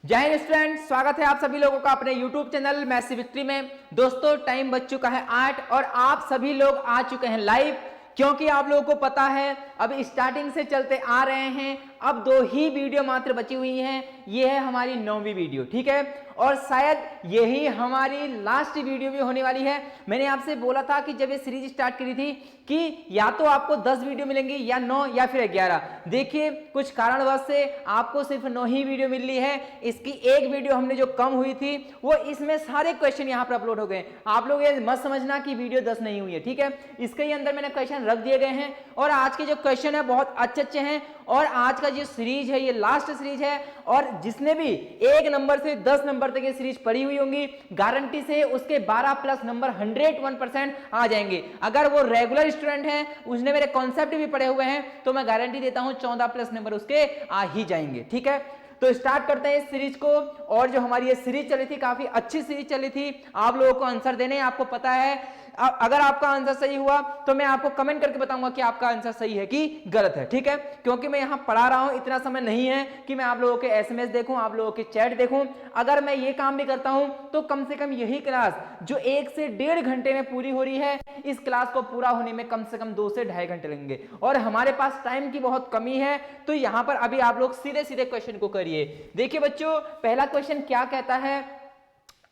जय हिंद स्टूडेंट, स्वागत है आप सभी लोगों का अपने YouTube चैनल मैसी विक्ट्री में। दोस्तों टाइम बच चुका है 8 और आप सभी लोग आ चुके हैं लाइव, क्योंकि आप लोगों को पता है अब स्टार्टिंग से चलते आ रहे हैं। अब 2 ही वीडियो मात्र बची हुई हैं, ये है हमारी 9वीं वीडियो, ठीक है, और शायद यही हमारी लास्ट वीडियो भी होने वाली है। मैंने आपसे बोला था कि जब ये सीरीज स्टार्ट करी थी कि या तो आपको 10 वीडियो मिलेंगी या 9 या फिर 11। देखिए कुछ कारणवश से आपको सिर्फ 9 ही वीडियो मिल रही है। इसकी एक वीडियो हमने जो कम हुई थी वो इसमें सारे क्वेश्चन यहाँ पर अपलोड हो गए। आप लोग ये मत समझना कि वीडियो 10 नहीं हुई है, ठीक है, इसके ही अंदर मैंने क्वेश्चन रख दिए गए हैं और आज के जो क्वेश्चन है बहुत अच्छे हैं। और आज का जो सीरीज है ये लास्ट सीरीज है और जिसने भी 1 नंबर से 10 नंबर तक ये सीरीज पढ़ी हुई होंगी गारंटी से उसके 12 प्लस नंबर 101% आ जाएंगे। अगर वो रेगुलर स्टूडेंट हैं, उसने मेरे कॉन्सेप्ट भी पढ़े हुए हैं, तो मैं गारंटी देता हूं 14 प्लस नंबर उसके आ ही जाएंगे, ठीक है। तो स्टार्ट करते हैं इस सीरीज को। और जो हमारी ये सीरीज चली थी काफी अच्छी सीरीज चली थी, आप लोगों को आंसर देने हैं, आपको पता है। अगर आपका आंसर सही हुआ तो मैं आपको कमेंट करके बताऊंगा कि आपका आंसर सही है कि गलत है, ठीक है, क्योंकि मैं यहां पढ़ा रहा हूं, इतना समय नहीं है कि मैं आप लोगों के एसएमएस देखूं, आप लोगों के चैट देखूं। अगर मैं ये काम भी करता हूं तो कम से कम यही क्लास जो 1 से 1.5 घंटे में पूरी हो रही है, इस क्लास को पूरा होने में कम से कम 2 से 2.5 घंटे लगेंगे और हमारे पास टाइम की बहुत कमी है। तो यहां पर अभी आप लोग सीधे सीधे क्वेश्चन को करिए। देखिए बच्चों, पहला क्वेश्चन क्या कहता है,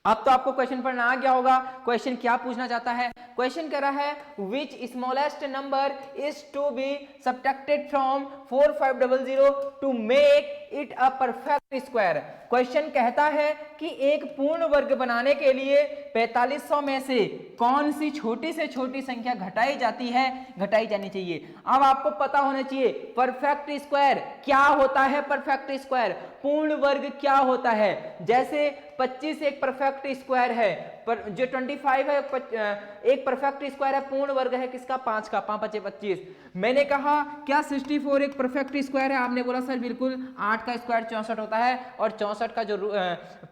अब तो आपको क्वेश्चन पढ़ना आ गया होगा। क्वेश्चन क्या पूछना चाहता है, क्वेश्चन कह रहा है which smallest number is to be subtracted from 4500 to make it a perfect square। Question कहता है कि एक पूर्ण वर्ग बनाने के लिए 4500 में से कौन सी छोटी से छोटी संख्या घटाई जानी चाहिए। अब आपको पता होना चाहिए परफेक्ट स्क्वायर क्या होता है, परफेक्ट स्क्वायर पूर्ण वर्ग क्या होता है। जैसे 25 एक परफेक्ट स्क्वायर है, पर जो 25 है एक परफेक्ट स्क्वायर है, पूर्ण वर्ग है किसका, 5 का, 5 5 25। मैंने कहा क्या 64 एक परफेक्ट स्क्वायर है, आपने बोला सर बिल्कुल, 8 का स्क्वायर 64 होता है और 64 का जो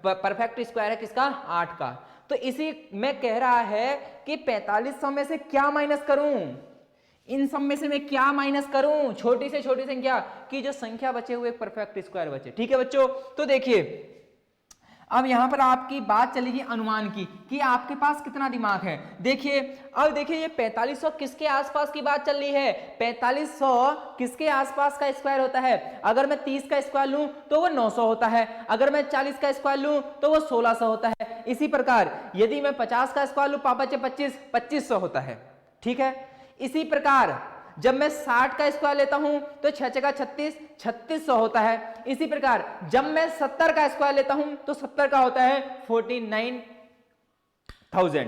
परफेक्ट स्क्वायर है किसका, 8 का। तो इसी में कह रहा है कि 4500 में से क्या माइनस करूं, इन सब में से मैं क्या माइनस करूं, छोटी से छोटी संख्या की जो संख्या बचे हुए परफेक्ट स्क्वायर बचे, ठीक है बच्चों। तो देखिए अब यहां पर आपकी बात चलेगी अनुमान की कि आपके पास कितना दिमाग है। देखिए अब देखिए ये 4500 किसके आसपास की बात चल रही है, 4500 किसके आसपास का स्क्वायर होता है। अगर मैं 30 का स्क्वायर लूं तो वो 900 होता है, अगर मैं 40 का स्क्वायर लूं तो वो 1600 होता है। इसी प्रकार यदि मैं 50 का स्क्वायर लूं, 5 5 25 2500 होता है, ठीक है। इसी प्रकार जब मैं 60 का स्क्वायर लेता हूं तो 6 6 36 3600 होता है। इसी प्रकार जब मैं 70 का स्क्वायर लेता हूं तो 70 का होता है 49,000,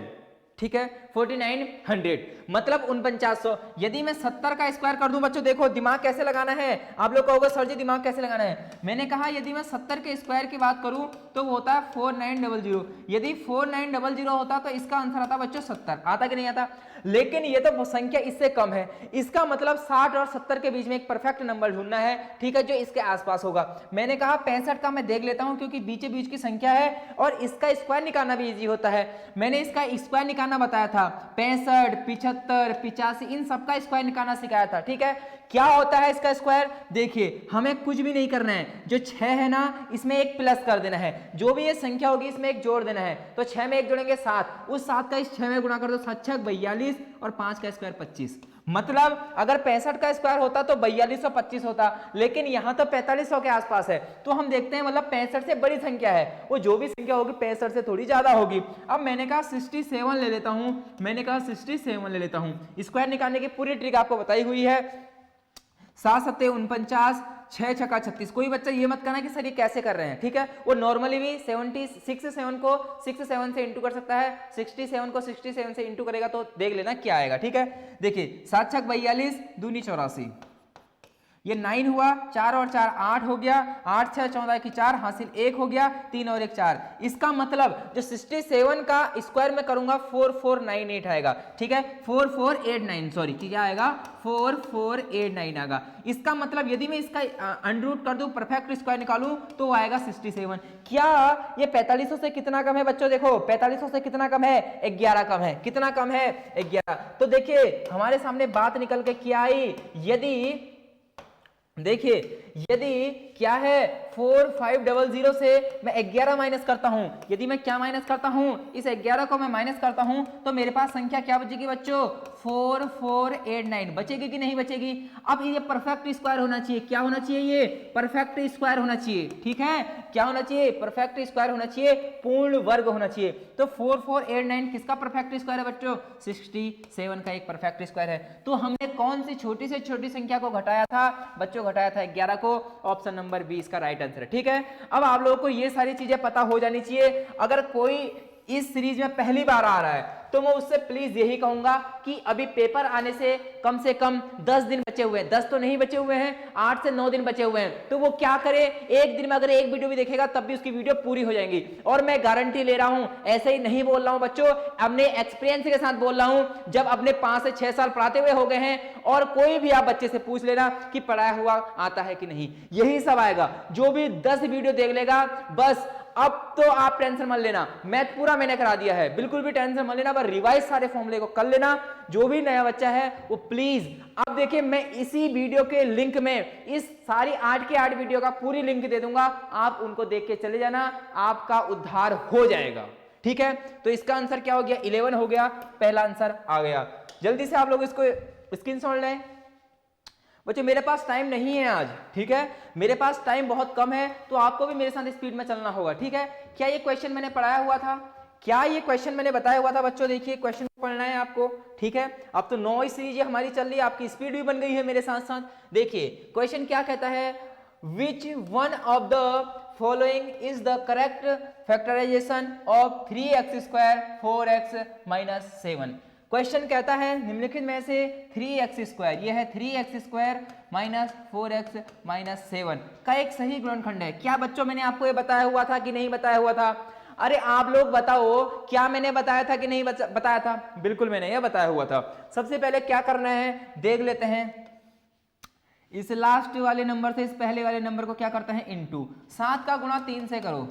ठीक है, 4900 मतलब 4900। यदि मैं 70 का स्क्वायर कर दूं, बच्चों देखो दिमाग कैसे लगाना है, आप लोग कहोगे सर जी दिमाग कैसे लगाना है। मैंने कहा यदि मैं 70 के स्क्वायर की बात करूं तो वो होता है 4900। यदि 4900 होता तो इसका आंसर आता बच्चों 70, आता कि नहीं आता। लेकिन ये तो संख्या इससे कम है, इसका मतलब 60 और 70 के बीच में एक परफेक्ट नंबर ढूंढना है, ठीक है, जो इसके आसपास होगा। मैंने कहा 65 का मैं देख लेता हूं क्योंकि बीचे बीच की संख्या है और इसका स्क्वायर निकालना भी इजी होता है। मैंने इसका स्क्वायर निकालना बताया था, 65 75 85 इन सबका स्क्वायर निकालना सिखाया था, ठीक है। क्या होता है इसका स्क्वायर, देखिए हमें कुछ भी नहीं करना है, जो 6 है ना इसमें एक प्लस कर देना है, जो भी ये संख्या होगी इसमें एक जोड़ देना है। तो 6 में एक जोड़ेंगे 7, उस 7 का इस 6 में गुणा कर दो, 7 6 42 और 5 का स्क्वायर 25। मतलब अगर 65 का स्क्वायर होता तो 4225 होता, लेकिन यहां तो 4500 के आसपास है। तो हम देखते हैं मतलब 65 से बड़ी संख्या है, वो जो भी संख्या होगी 65 से थोड़ी ज्यादा होगी। अब मैंने कहा 67 ले लेता हूं, मैंने कहा 67 ले लेता हूं। स्क्वायर निकालने की पूरी ट्रिक आपको बताई हुई है, 7 7 49 6 6 36। कोई बच्चा ये मत करना कि सर ये कैसे कर रहे हैं, ठीक है, वो नॉर्मली भी 67 को 67 से इंटू कर सकता है, 67 को 67 से इंटू करेगा तो देख लेना क्या आएगा, ठीक है। देखिए 7 6 42 दूनी 84, ये 9 हुआ, 4 और 4 8 हो गया, 8 6 14 की 4 हासिल 1 हो गया, 3 और 1 4। इसका मतलब जो 67 का स्क्वायर में करूंगा 4498 आएगा, ठीक है, 4489 सॉरी क्या आएगा 4489 आएगा। इसका मतलब यदि मैं इसका अंडररूट कर दूं, परफेक्ट स्क्वायर निकालूं तो वो आएगा 67। क्या ये 4500 से कितना कम है बच्चों, देखो 4500 से कितना कम है, 11 कम है, कितना कम है 11। तो देखिए हमारे सामने बात निकल के क्या आई, यदि देखिए यदि क्या है 4500 से मैं 11 माइनस करता हूं। यदि मैं क्या माइनस करता हूं, इस 11 को मैं माइनस करता हूं तो मेरे पास संख्या क्या बचेगी बच्चों 4489 बचेगी कि नहीं बचेगी। अब ये परफेक्ट स्क्वायर होना चाहिए, क्या होना चाहिए, ये परफेक्ट स्क्वायर होना चाहिए, ठीक है, क्या होना चाहिए, परफेक्ट स्क्वायर होना चाहिए, पूर्ण वर्ग होना चाहिए। तो 4489 किसका परफेक्ट स्क्वायर है बच्चों, 67 का एक परफेक्ट स्क्वायर है। तो हमने कौन सी छोटी से छोटी संख्या को घटाया था बच्चों, घटाया था 11 को। ऑप्शन नंबर 20 का राइट आंसर है, ठीक है। अब आप लोगों को ये सारी चीजें पता हो जानी चाहिए। अगर कोई इस सीरीज में पहली बार आ रहा है तो मैं उससे प्लीज यही कहूंगा कि अभी पेपर आने से कम 10 दिन बचे हुए हैं, 10 तो नहीं बचे हुए हैं, 8 से 9 दिन बचे हुए हैं। तो वो क्या करे, एक दिन में अगर एक वीडियो भी देखेगा तब भी उसकी वीडियो पूरी हो जाएंगी। और मैं गारंटी ले रहा हूं, ऐसे ही नहीं बोल रहा हूं बच्चों, अपने एक्सपीरियंस के साथ बोल रहा हूं। जब अपने 5 से 6 साल पढ़ाते हुए हो गए हैं, और कोई भी आप बच्चे से पूछ लेना कि पढ़ाया हुआ आता है कि नहीं, यही सब आएगा। जो भी 10 वीडियो देख लेगा, बस अब तो आप टेंशन मत लेना, मैथ पूरा मैंने करा दिया है, बिल्कुल भी टेंशन मत लेना, बस रिवाइज सारे फॉर्मूले को कर लेना। जो भी नया बच्चा है वो प्लीज, अब देखिए मैं इसी वीडियो के लिंक में इस सारी 8 के 8 वीडियो का पूरी लिंक दे दूंगा, आप उनको देख के चले जाना, आपका उद्धार हो जाएगा, ठीक है। तो इसका आंसर क्या हो गया, 11 हो गया, पहला आंसर आ गया। जल्दी से आप लोग इसको स्क्रीनशॉट लें बच्चों, मेरे पास टाइम नहीं है आज, ठीक है, मेरे पास टाइम बहुत कम है, तो आपको भी मेरे साथ स्पीड में चलना होगा, ठीक है। क्या ये क्वेश्चन मैंने पढ़ाया हुआ था, क्या ये क्वेश्चन मैंने बताया हुआ था बच्चों, देखिए क्वेश्चन पढ़ना है आपको, ठीक है। अब तो 9 सीरीज हमारी चल रही है, आपकी स्पीड भी बन गई है मेरे साथ साथ। देखिए क्वेश्चन क्या कहता है, which one of the following is the correct factorisation of 3x² 4x - 7। Question कहता है निम्नलिखित में से 3x², यह है 3x² - 4x - 7 का एक सही गुणनखंड है। क्या बच्चों मैंने आपको ये बताया हुआ था कि नहीं बताया हुआ था? अरे आप लोग बताओ, क्या मैंने बताया था कि नहीं बताया था? बिल्कुल मैंने ये बताया हुआ था। सबसे पहले क्या करना है देख लेते हैं, इस लास्ट वाले नंबर से इस पहले वाले नंबर को क्या करते हैं, इनटू 7 का गुणा 3 से करो,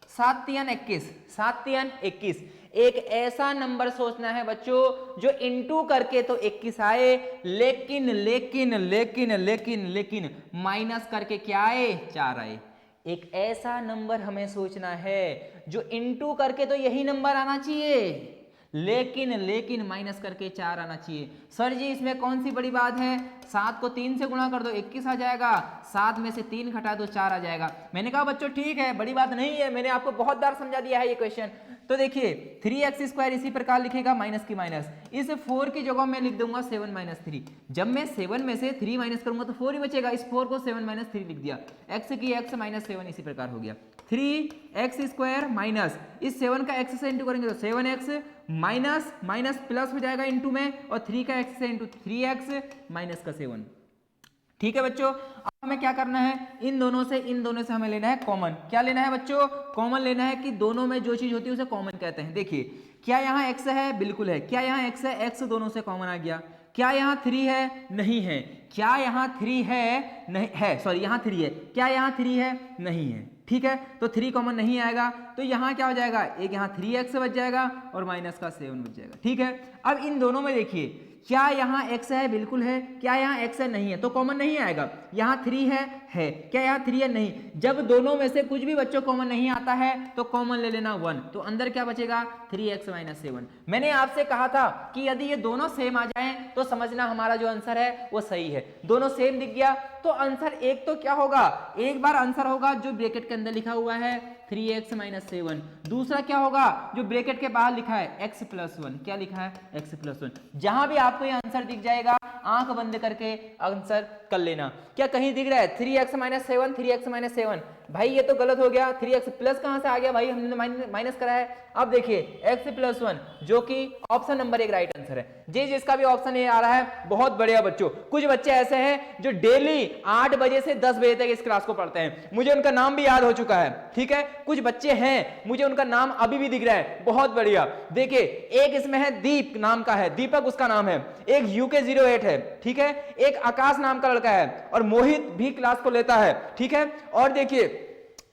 7 3 21, 7 3 21। एक ऐसा नंबर सोचना है बच्चों जो इनटू करके तो 21 आए, लेकिन लेकिन लेकिन लेकिन लेकिन माइनस करके क्या आए, 4 आए। एक ऐसा नंबर हमें सोचना है जो इनटू करके तो यही नंबर आना चाहिए, लेकिन लेकिन माइनस करके 4 आना चाहिए। सर जी इसमें कौन सी बड़ी बात है, 7 को 3 से गुणा कर दो 21 आ जाएगा, 7 में से 3 घटा दो 4 आ जाएगा। मैंने कहा बच्चों ठीक है, बड़ी बात नहीं है, मैंने आपको बहुत बार समझा दिया है ये क्वेश्चन। तो देखिए 3x² इसी प्रकार लिखेगा, माइनस की माइनस, इस 4 की जगह मैं लिख दूंगा 7 - 3। जब मैं 7 में से 3 माइनस करूंगा तो 4 ही बचेगा, इस 4 को 7 - 3 लिख दिया, x की x - 7 इसी प्रकार हो गया। 3x² माइनस इस 7 का x से इंटू करेंगे तो 7x माइनस माइनस प्लस हो जाएगा इंटू में, और 3 का x से इंटू 3x माइनस का 7, ठीक है बच्चों। अब हमें क्या करना है, इन दोनों से हमें लेना है कॉमन। क्या लेना है बच्चों, कॉमन लेना है, कि दोनों में जो चीज होती है उसे कॉमन कहते हैं। देखिए क्या यहाँ x है, बिल्कुल है। क्या यहाँ x है, x दोनों से कॉमन आ गया। क्या यहाँ 3 है, नहीं है। क्या यहाँ 3 है, नहीं है, सॉरी यहाँ 3 है। क्या यहाँ 3 है, नहीं है, ठीक है। तो 3 कॉमन नहीं आएगा, तो यहाँ क्या हो जाएगा, एक यहाँ 3x बच जाएगा और माइनस का 7 बच जाएगा, ठीक है। अब इन दोनों में देखिए क्या यहाँ x है, बिल्कुल है। क्या यहाँ x है, नहीं है, तो कॉमन नहीं आएगा। यहाँ 3 है। क्या यहाँ 3 है, नहीं। जब दोनों में से कुछ भी बच्चों कॉमन नहीं आता है तो कॉमन ले लेना 1, तो अंदर क्या बचेगा 3x - 7। मैंने आपसे कहा था कि यदि ये दोनों सेम आ जाएं तो समझना हमारा जो आंसर है वो सही है। दोनों सेम दिख गया तो आंसर एक तो क्या होगा, एक बार आंसर होगा जो ब्रैकेट के अंदर लिखा हुआ है 3x - 7, दूसरा क्या होगा जो ब्रैकेट के बाहर लिखा है x + 1। क्या लिखा है, x + 1। जहां भी आपको ये आंसर दिख जाएगा आंख बंद करके आंसर कर लेना। क्या कहीं दिख रहा है 3x - 7, 3x - 7? भाई ये तो गलत हो गया, 3x प्लस कहां से आ गया भाई, हमने माइनस करा है। अब देखिए x + 1 जो कि ऑप्शन नंबर 1 राइट आंसर है। जिसका भी ऑप्शन ये आ रहा है बहुत बढ़िया बच्चों। कुछ बच्चे ऐसे हैं जो डेली 8 बजे से 10 बजे तक इस क्लास को पढ़ते हैं, मुझे उनका नाम भी याद हो चुका है, ठीक है। कुछ बच्चे हैं मुझे उनका नाम अभी भी दिख रहा है, बहुत बढ़िया। देखिए एक इसमें है दीप नाम का है, दीपक उसका नाम है, एक UK08 है, ठीक है, एक आकाश नाम का लड़का है, और मोहित भी क्लास को लेता है, ठीक है। और देखिए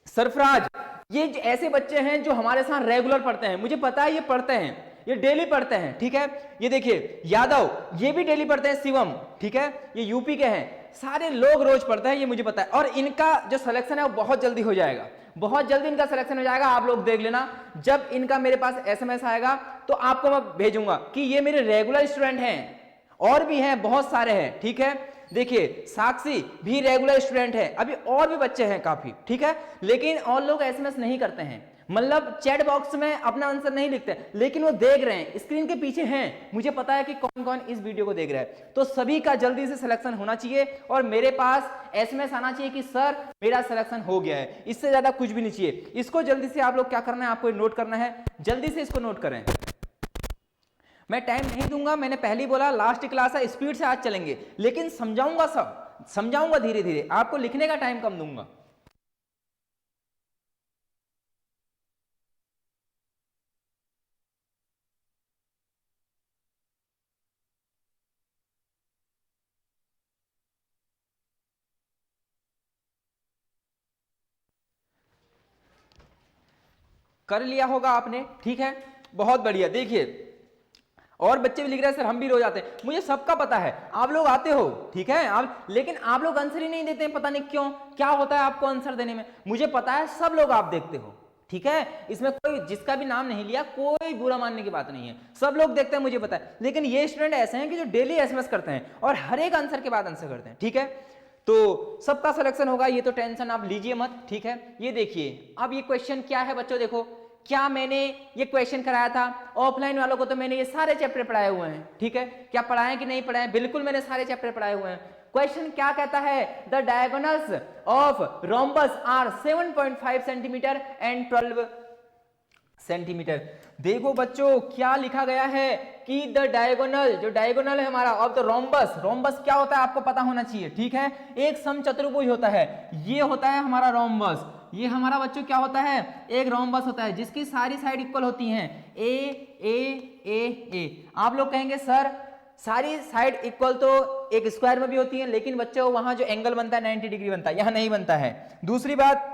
सरफराज, ये ऐसे बच्चे हैं जो हमारे साथ रेगुलर पढ़ते हैं, मुझे पता है ये पढ़ते हैं, ये डेली पढ़ते हैं, ठीक है। ये देखिए यादव, ये भी डेली पढ़ते हैं। शिवम, ठीक है, ये यूपी के हैं। सारे लोग रोज पढ़ते हैं, ये मुझे पता है, और इनका जो सिलेक्शन है वो बहुत जल्दी हो जाएगा, बहुत जल्दी इनका सिलेक्शन हो जाएगा। आप लोग देख लेना, जब इनका मेरे पास एसएमएस आएगा तो आपको मैं भेजूंगा कि ये मेरे रेगुलर स्टूडेंट हैं, और भी हैं, बहुत सारे हैं, ठीक है। देखिए साक्षी भी रेगुलर स्टूडेंट है, अभी और भी बच्चे हैं काफी, ठीक है, लेकिन और लोग एसएमएस नहीं करते हैं, मतलब चैट बॉक्स में अपना आंसर नहीं लिखते, लेकिन वो देख रहे हैं, स्क्रीन के पीछे हैं, मुझे पता है कि कौन कौन इस वीडियो को देख रहा है। तो सभी का जल्दी से सिलेक्शन होना चाहिए और मेरे पास एसएमएस आना चाहिए कि सर मेरा सिलेक्शन हो गया है, इससे ज्यादा कुछ भी नहीं चाहिए। इसको जल्दी से आप लोग क्या करना है, आपको नोट करना है, जल्दी से इसको नोट करें। मैं टाइम नहीं दूंगा, मैंने पहले ही बोला लास्ट क्लास है, स्पीड से आज चलेंगे, लेकिन समझाऊंगा, सब समझाऊंगा धीरे धीरे, आपको लिखने का टाइम कम दूंगा। कर लिया होगा आपने, ठीक है, बहुत बढ़िया। देखिए और बच्चे भी लिख रहे हैं सर हम भी रोज आते हैं, मुझे सबका पता है, आप लोग आते हो, ठीक है, आप, लेकिन आप लोग आंसर ही नहीं देते हैं, पता नहीं क्यों, क्या होता है आपको आंसर देने में। मुझे पता है सब लोग आप देखते हो, ठीक है, इसमें कोई जिसका भी नाम नहीं लिया, कोई बुरा मानने की बात नहीं है, सब लोग देखते हैं, मुझे पता है, लेकिन ये स्टूडेंट ऐसे हैं कि जो डेली एसएमएस करते हैं और हर एक आंसर के बाद आंसर करते हैं, ठीक है। तो सबका सिलेक्शन होगा, ये तो टेंशन आप लीजिए मत, ठीक है। ये देखिए अब ये क्वेश्चन क्या है बच्चों, देखो क्या मैंने ये क्वेश्चन कराया था, ऑफलाइन वालों को तो मैंने ये सारे चैप्टर पढ़ाए हुए हैं, ठीक है, क्या पढ़ाए कि नहीं पढ़ाए, बिल्कुल मैंने सारे चैप्टर पढ़ाए हुए हैं। क्वेश्चन क्या कहता है, the diagonals of rhombus are 7.5 centimetre and 12 centimetre. देखो बच्चों क्या लिखा गया है कि द डायगोनल, जो डायगोनल है हमारा ऑफ द रोम्बस, रोम्बस क्या होता है आपको पता होना चाहिए, ठीक है, एक समचतुर्भुज होता है, ये होता है हमारा रोम्बस, ये हमारा बच्चों क्या होता है, एक रोम्बस होता है जिसकी सारी साइड इक्वल होती हैं, ए ए ए ए। आप लोग कहेंगे सर सारी साइड इक्वल तो एक स्क्वायर में भी होती है, लेकिन बच्चों वहां जो एंगल बनता है 90 डिग्री बनता है, यहां नहीं बनता है। दूसरी बात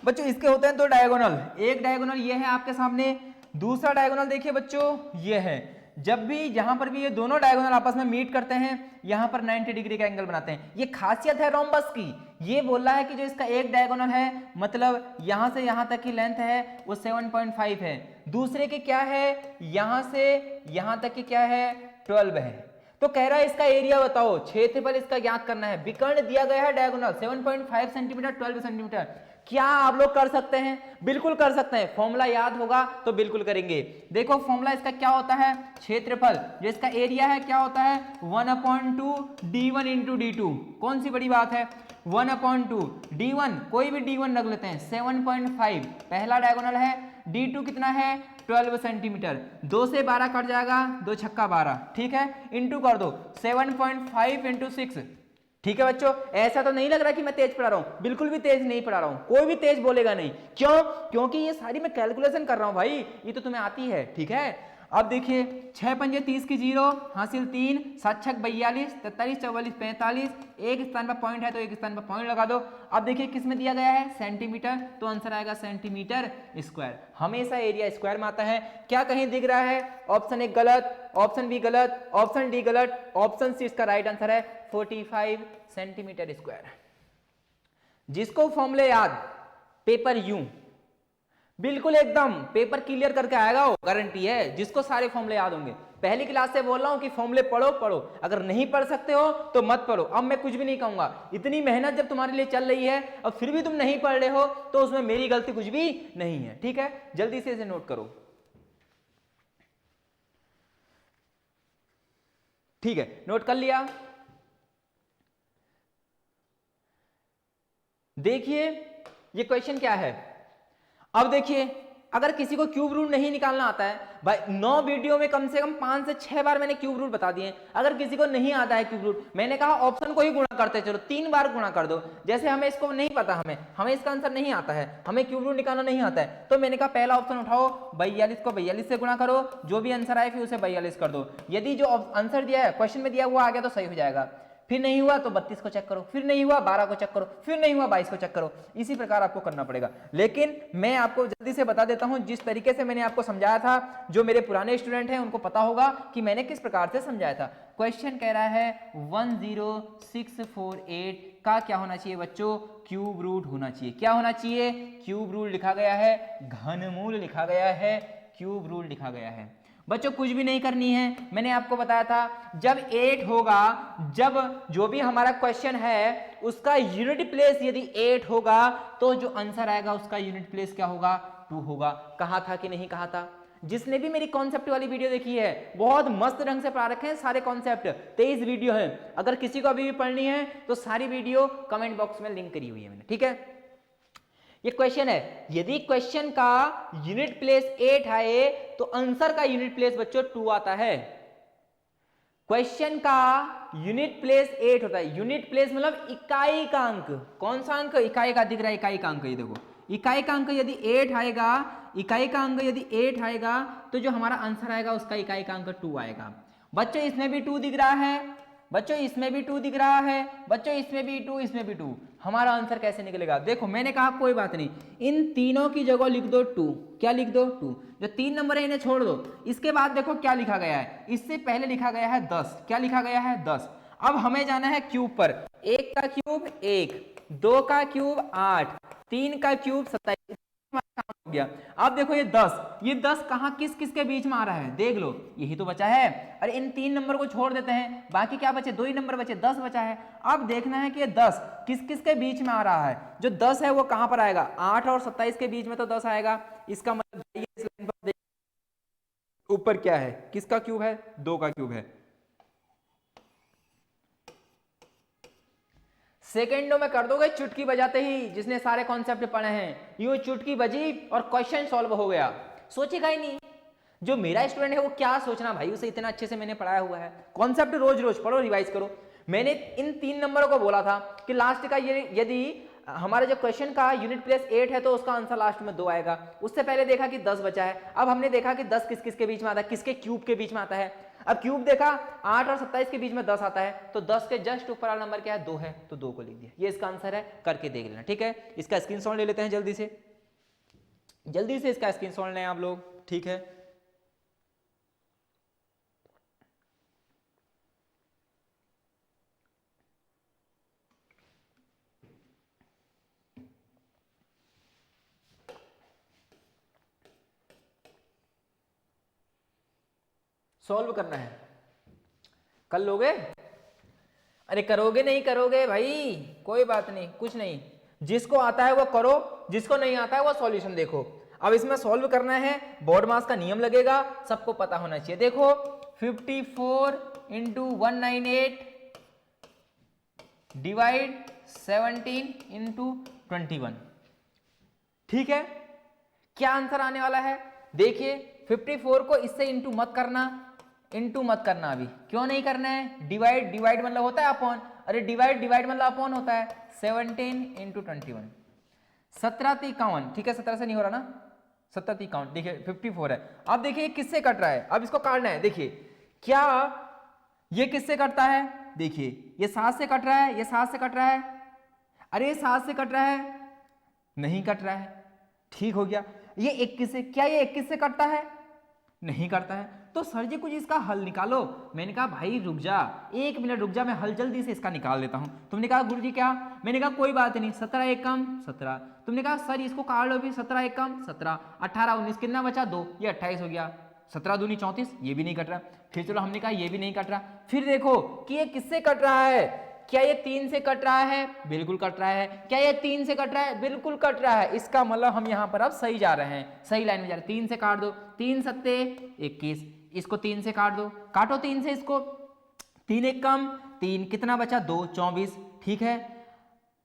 बच्चों इसके होते हैं दो डायगोनल, एक डायगोनल ये है आपके सामने, दूसरा डायगोनल देखिए बच्चों ये है। जब भी जहां पर भी ये दोनों डायगोनल आपस में मीट करते हैं, यहां पर 90 डिग्री का एंगल बनाते हैं। ये खासियत है रोम्बस की, ये बोल रहा है कि जो इसका एक डायगोनल है, मतलब यहां से यहां तक की लेंथ है वो 7.5 है, दूसरे की क्या है, यहां से यहां तक की क्या है 12 है। तो कह रहा है इसका एरिया बताओ, क्षेत्रफल इसका ज्ञात करना है। विकर्ण दिया गया है डायगोनल 7.5 सेंटीमीटर 12 सेंटीमीटर। क्या आप लोग कर सकते हैं, बिल्कुल कर सकते हैं, फॉर्मूला याद होगा तो बिल्कुल करेंगे। देखो फॉर्मूला इसका क्या होता है, क्षेत्रफल जो इसका एरिया है क्या होता है 1/2 d1 इंटू d2। कौन सी बड़ी बात है, 1/2 d1, कोई भी d1 रख लेते हैं, 7.5 पहला डायगोनल है, d2 कितना है 12 सेंटीमीटर, 2 से 12 कट जाएगा, 2 छक्का 12, ठीक है, इंटू कर दो 7.5 इंटू 6, ठीक है बच्चों। ऐसा तो नहीं लग रहा कि मैं तेज पढ़ा रहा हूं, बिल्कुल भी तेज नहीं पढ़ा रहा हूं, कोई भी तेज बोलेगा नहीं, क्यों, क्योंकि ये सारी मैं कैलकुलेशन कर रहा हूं भाई, ये तो तुम्हें आती है, ठीक है। अब देखिए 6 पंजे 30 की 0 हासिल 3, 7 छक 42, 43 44 45, एक स्थान पर पॉइंट है तो एक स्थान पर पॉइंट लगा दो। अब देखिए किस में दिया गया है सेंटीमीटर, तो आंसर आएगा सेंटीमीटर स्क्वायर, हमेशा एरिया स्क्वायर में आता है। क्या कहीं दिख रहा है ऑप्शन ए गलत, ऑप्शन बी गलत, ऑप्शन डी गलत, ऑप्शन सी इसका राइट आंसर है 45 सेंटीमीटर स्क्वायर। जिसको फॉर्मूले याद, पेपर यूं बिल्कुल एकदम पेपर क्लियर करके आएगा, वो गारंटी है, जिसको सारे फॉर्मूले याद होंगे। पहली क्लास से बोल रहा हूं कि फॉर्मूले पढ़ो पढ़ो, अगर नहीं पढ़ सकते हो तो मत पढ़ो। अब मैं कुछ भी नहीं कहूंगा, इतनी मेहनत जब तुम्हारे लिए चल रही है अब फिर भी तुम नहीं पढ़ रहे हो तो उसमें मेरी गलती कुछ भी नहीं है, ठीक है। जल्दी से इसे नोट करो, ठीक है, नोट कर लिया। देखिए ये क्वेश्चन क्या है, अब देखिए अगर किसी को क्यूब रूट नहीं निकालना आता है, भाई 9 वीडियो में कम से कम 5 से 6 बार मैंने क्यूब रूट बता दिए। अगर किसी को नहीं आता है क्यूब रूट, मैंने कहा ऑप्शन को ही गुणा करते चलो, 3 बार गुणा कर दो। जैसे हमें इसको नहीं पता, हमें इसका आंसर नहीं आता है, हमें क्यूब रूट निकालना नहीं आता है, तो मैंने कहा पहला ऑप्शन उठाओ, 42 को 42 से गुणा करो, जो भी आंसर आए फिर उसे 42 कर दो। यदि जो आंसर दिया है क्वेश्चन में दिया हुआ आ गया तो सही हो जाएगा। फिर नहीं हुआ तो 32 को चेक करो, फिर नहीं हुआ 12 को चेक करो, फिर नहीं हुआ 22 को चेक करो। इसी प्रकार आपको करना पड़ेगा। लेकिन मैं आपको जल्दी से बता देता हूं, जिस तरीके से मैंने आपको समझाया था, जो मेरे पुराने स्टूडेंट हैं उनको पता होगा कि मैंने किस प्रकार से समझाया था। क्वेश्चन कह रहा है 10648 का क्या होना चाहिए बच्चों, क्यूब रूट होना चाहिए। क्या होना चाहिए, क्यूब रूट लिखा गया है, घनमूल लिखा गया है, क्यूब रूट लिखा गया है। बच्चों कुछ भी नहीं करनी है, मैंने आपको बताया था जब 8 होगा, जब जो भी हमारा क्वेश्चन है उसका यूनिट प्लेस यदि 8 होगा तो जो आंसर आएगा उसका यूनिट प्लेस क्या होगा, 2 होगा। कहा था कि नहीं कहा था? जिसने भी मेरी कॉन्सेप्ट वाली वीडियो देखी है, बहुत मस्त ढंग से पढ़ा रखे हैं सारे कॉन्सेप्ट, 23 वीडियो हैं। अगर किसी को अभी भी पढ़नी है तो सारी वीडियो कमेंट बॉक्स में लिंक करी हुई है मैंने, ठीक है। ये क्वेश्चन है, यदि क्वेश्चन का यूनिट प्लेस 8 आए तो आंसर का यूनिट प्लेस बच्चों 2 आता है। क्वेश्चन का यूनिट प्लेस 8 होता है। यूनिट प्लेस मतलब इकाई का अंक। कौन सा अंक? इकाई का दिख रहा है, इकाई का अंक। ये देखो, इकाई का अंक यदि 8 आएगा, इकाई का अंक यदि 8 आएगा तो जो हमारा आंसर आएगा उसका इकाई का अंक 2 आएगा। बच्चों इसमें भी 2 दिख रहा है, बच्चों इसमें भी 2 दिख रहा है, बच्चों इसमें भी 2, इसमें भी 2। हमारा आंसर कैसे निकलेगा? देखो मैंने कहा कोई बात नहीं, इन तीनों की जगह लिख दो 2। क्या लिख दो? 2। जो 3 नंबर है इन्हें छोड़ दो। इसके बाद देखो क्या लिखा गया है, इससे पहले लिखा गया है 10। क्या लिखा गया है? 10। अब हमें जाना है क्यूब पर। 1 का क्यूब 1, 2 का क्यूब 8, 3 का क्यूब 27 हो गया। अब देखो ये 10 कहां किस किस के बीच में आ रहा है, देख लो, यही तो बचा है। अरे इन 3 नंबर को छोड़ देते हैं, बाकी क्या बचे? 2 ही नंबर बचे, 10 बचा है। अब देखना है कि ये 10 किस किस के बीच में आ रहा है। जो 10 है वो कहां पर आएगा? 8 और 27 के बीच में तो 10 आएगा। इसका मतलब इस लाइन पर ऊपर क्या है, किसका क्यूब है? 2 का क्यूब है। सेकेंडों में कर दोगे चुटकी बजाते ही, जिसने सारे कॉन्सेप्ट पढ़े हैं। यूं चुटकी बजी और क्वेश्चन सॉल्व हो गया, सोचेगा ही नहीं। जो मेरा स्टूडेंट है वो क्या सोचना भाई, उसे इतना अच्छे से मैंने पढ़ाया हुआ है। कॉन्सेप्ट रोज रोज पढ़ो, रिवाइज करो। मैंने इन 3 नंबरों को बोला था कि लास्ट का ये, यदि हमारे जो क्वेश्चन का यूनिट प्लेस 8 है तो उसका आंसर लास्ट में 2 आएगा। उससे पहले देखा कि 10 बचा है। अब हमने देखा कि 10 किस किस के बीच में आता है, किसके क्यूब के बीच में आता है। अब क्यूब देखा, 8 और 27 के बीच में 10 आता है, तो 10 के जस्ट ऊपर वाला नंबर क्या है? 2 है, तो 2 को लिख दिया। ये इसका आंसर है, करके देख लेना, ठीक है। इसका स्क्रीनशॉट ले लेते हैं जल्दी से, जल्दी से इसका स्क्रीनशॉट लें आप लोग, ठीक है। सॉल्व करना है, कर लोगे? अरे करोगे नहीं करोगे भाई, कोई बात नहीं, कुछ नहीं। जिसको आता है वो करो, जिसको नहीं आता है वो सॉल्यूशन देखो। अब इसमें सॉल्व करना है, बोर्ड मास का नियम लगेगा, सबको पता होना चाहिए। देखो 54 इंटू 198 डिवाइड 17 इंटू 21, ठीक है। क्या आंसर आने वाला है? देखिए 54 को इससे इंटू मत करना, इंटू मत करना। अभी क्यों नहीं करना है? डिवाइड, डिवाइड मतलब होता है अपॉन। अरे डिवाइड, डिवाइड मतलब अपॉन होता है। 17 इंटू 21, 17 51, ठीक है। 17 से नहीं हो रहा ना, 17 51, देखिए 54 है। अब देखिए किससे कट रहा है, अब इसको काटना है। देखिए क्या ये किससे कटता है? देखिए ये 7 से कट रहा है, ये 7 से कट रहा है। अरे 7 से कट रहा है, नहीं कट रहा है, ठीक हो गया। ये 21 से, क्या ये 21 से कटता है? नहीं करता है। तो सर जी कुछ इसका हल निकालो। मैंने कहा भाई रुक जा, 1 मिनट रुक जा, मैं हल जल्दी से इसका निकाल लेता हूं। तुमने कहा गुरुजी क्या? मैंने कहा कोई बात नहीं, 17 1 कम 17। तुमने कहा सर इसको काट लो भी, 17 1 कम 17, 18 19, कितना बचा? 2, ये 28 हो गया। 17 दूनी 34, ये भी नहीं कट रहा। फिर चलो हमने कहा ये भी नहीं कट रहा। फिर देखो कि ये किससे कट रहा है। क्या ये 3 से कट रहा है? बिल्कुल कट रहा है। क्या ये 3 से कट रहा है? बिल्कुल कट रहा है। इसका मतलब हम यहाँ पर अब सही जा रहे हैं, सही लाइन में जा रहे हैं। 3 से काट दो, 3 सत्ते 21, इसको 3 से काट दो, काटो 3 से इसको, 3 1 कम 3, कितना बचा? 2 24, ठीक है।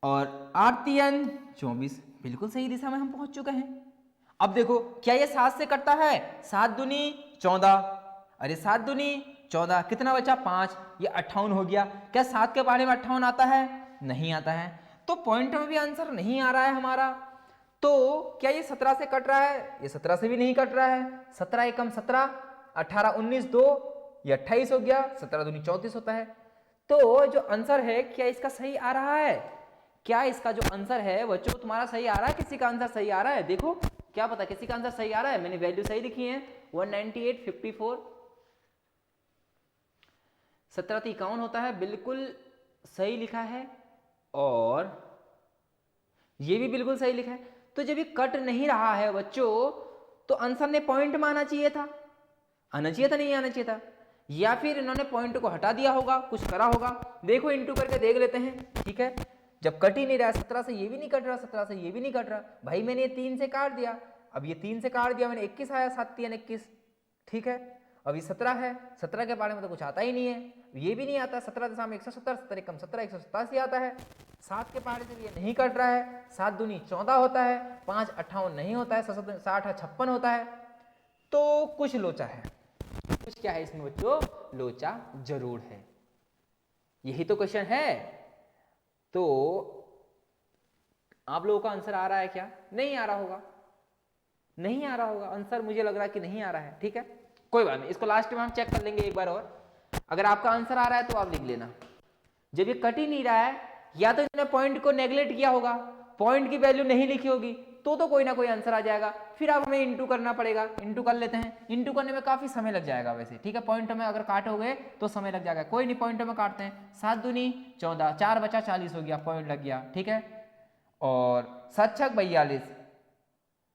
और 8 3 24, बिल्कुल सही दिशा में हम पहुंच चुके हैं। अब देखो क्या ये 7 से कटता है? 7 दूनी 14, अरे 7 दूनी 14, कितना बचा? 5, ये 58 हो गया। क्या 7 के बारे में 58 आता है? नहीं आता है। तो पॉइंट में भी आंसर नहीं आ रहा है हमारा। तो क्या ये 17 से कट रहा है? ये 17 से भी नहीं कट रहा है। 17 एकम 17, 18 19 2, ये 28 हो गया। 17 दूनी 34 होता है। तो जो आंसर है क्या इसका सही आ रहा है? क्या इसका जो आंसर है बच्चों तुम्हारा सही आ रहा है? किसी का आंसर सही आ रहा है? देखो क्या पता किसी का आंसर सही आ रहा है। मैंने वैल्यू सही लिखी है 198, 54, 17 होता है, बिल्कुल सही लिखा है। और ये भी बिल्कुल सही लिखा है। तो जब ये कट नहीं रहा है बच्चों तो आंसर ने पॉइंट में आना चाहिए था, आना चाहिए था, नहीं आना चाहिए था, या फिर इन्होंने पॉइंट को हटा दिया होगा, कुछ करा होगा। देखो इंटू करके देख लेते हैं, ठीक है। जब कट ही नहीं रहा, 17 से ये भी नहीं कट रहा, 17 से ये भी नहीं कट रहा, भाई मैंने ये 3 से काट दिया, अब ये 3 से काट दिया मैंने, 21 आया, 7 3 21, ठीक है। अब ये 17 है, 17 के बारे में तो कुछ आता ही नहीं है, ये भी नहीं आता, 17 के सामने 170, 17 कम 17 187 आता है। 7 के पहाड़े से भी ये नहीं कट रहा है, 7 दूनी 14 होता है, 5 58 नहीं होता है, 7 60 56 होता है। तो कुछ लोचा है, कुछ क्या है इसमें बच्चों? लोचा जरूर है, यही तो क्वेश्चन है। तो आप लोगों का आंसर आ रहा है क्या? नहीं आ रहा होगा, नहीं आ रहा होगा आंसर, मुझे लग रहा है कि नहीं आ रहा है, ठीक है। कोई बात नहीं, इसको लास्ट में हम चेक कर लेंगे एक बार और। अगर आपका आंसर आ रहा है तो आप लिख लेना। जब ये कट ही नहीं रहा है, या तो इन्होंने पॉइंट को नेगलेक्ट किया होगा, पॉइंट की वैल्यू नहीं लिखी होगी, तो कोई ना कोई आंसर आ जाएगा। फिर अब हमें इंटू करना पड़ेगा, इंटू कर लेते हैं। इंटू करने में काफी समय लग जाएगा वैसे, ठीक है। पॉइंटों में अगर काटोगे तो समय लग जाएगा, कोई नहीं, पॉइंटों में काटते हैं। 7 दूनी 14, 4 बचा 40 हो गया, पॉइंट लग गया, ठीक है। और 7 छक 42,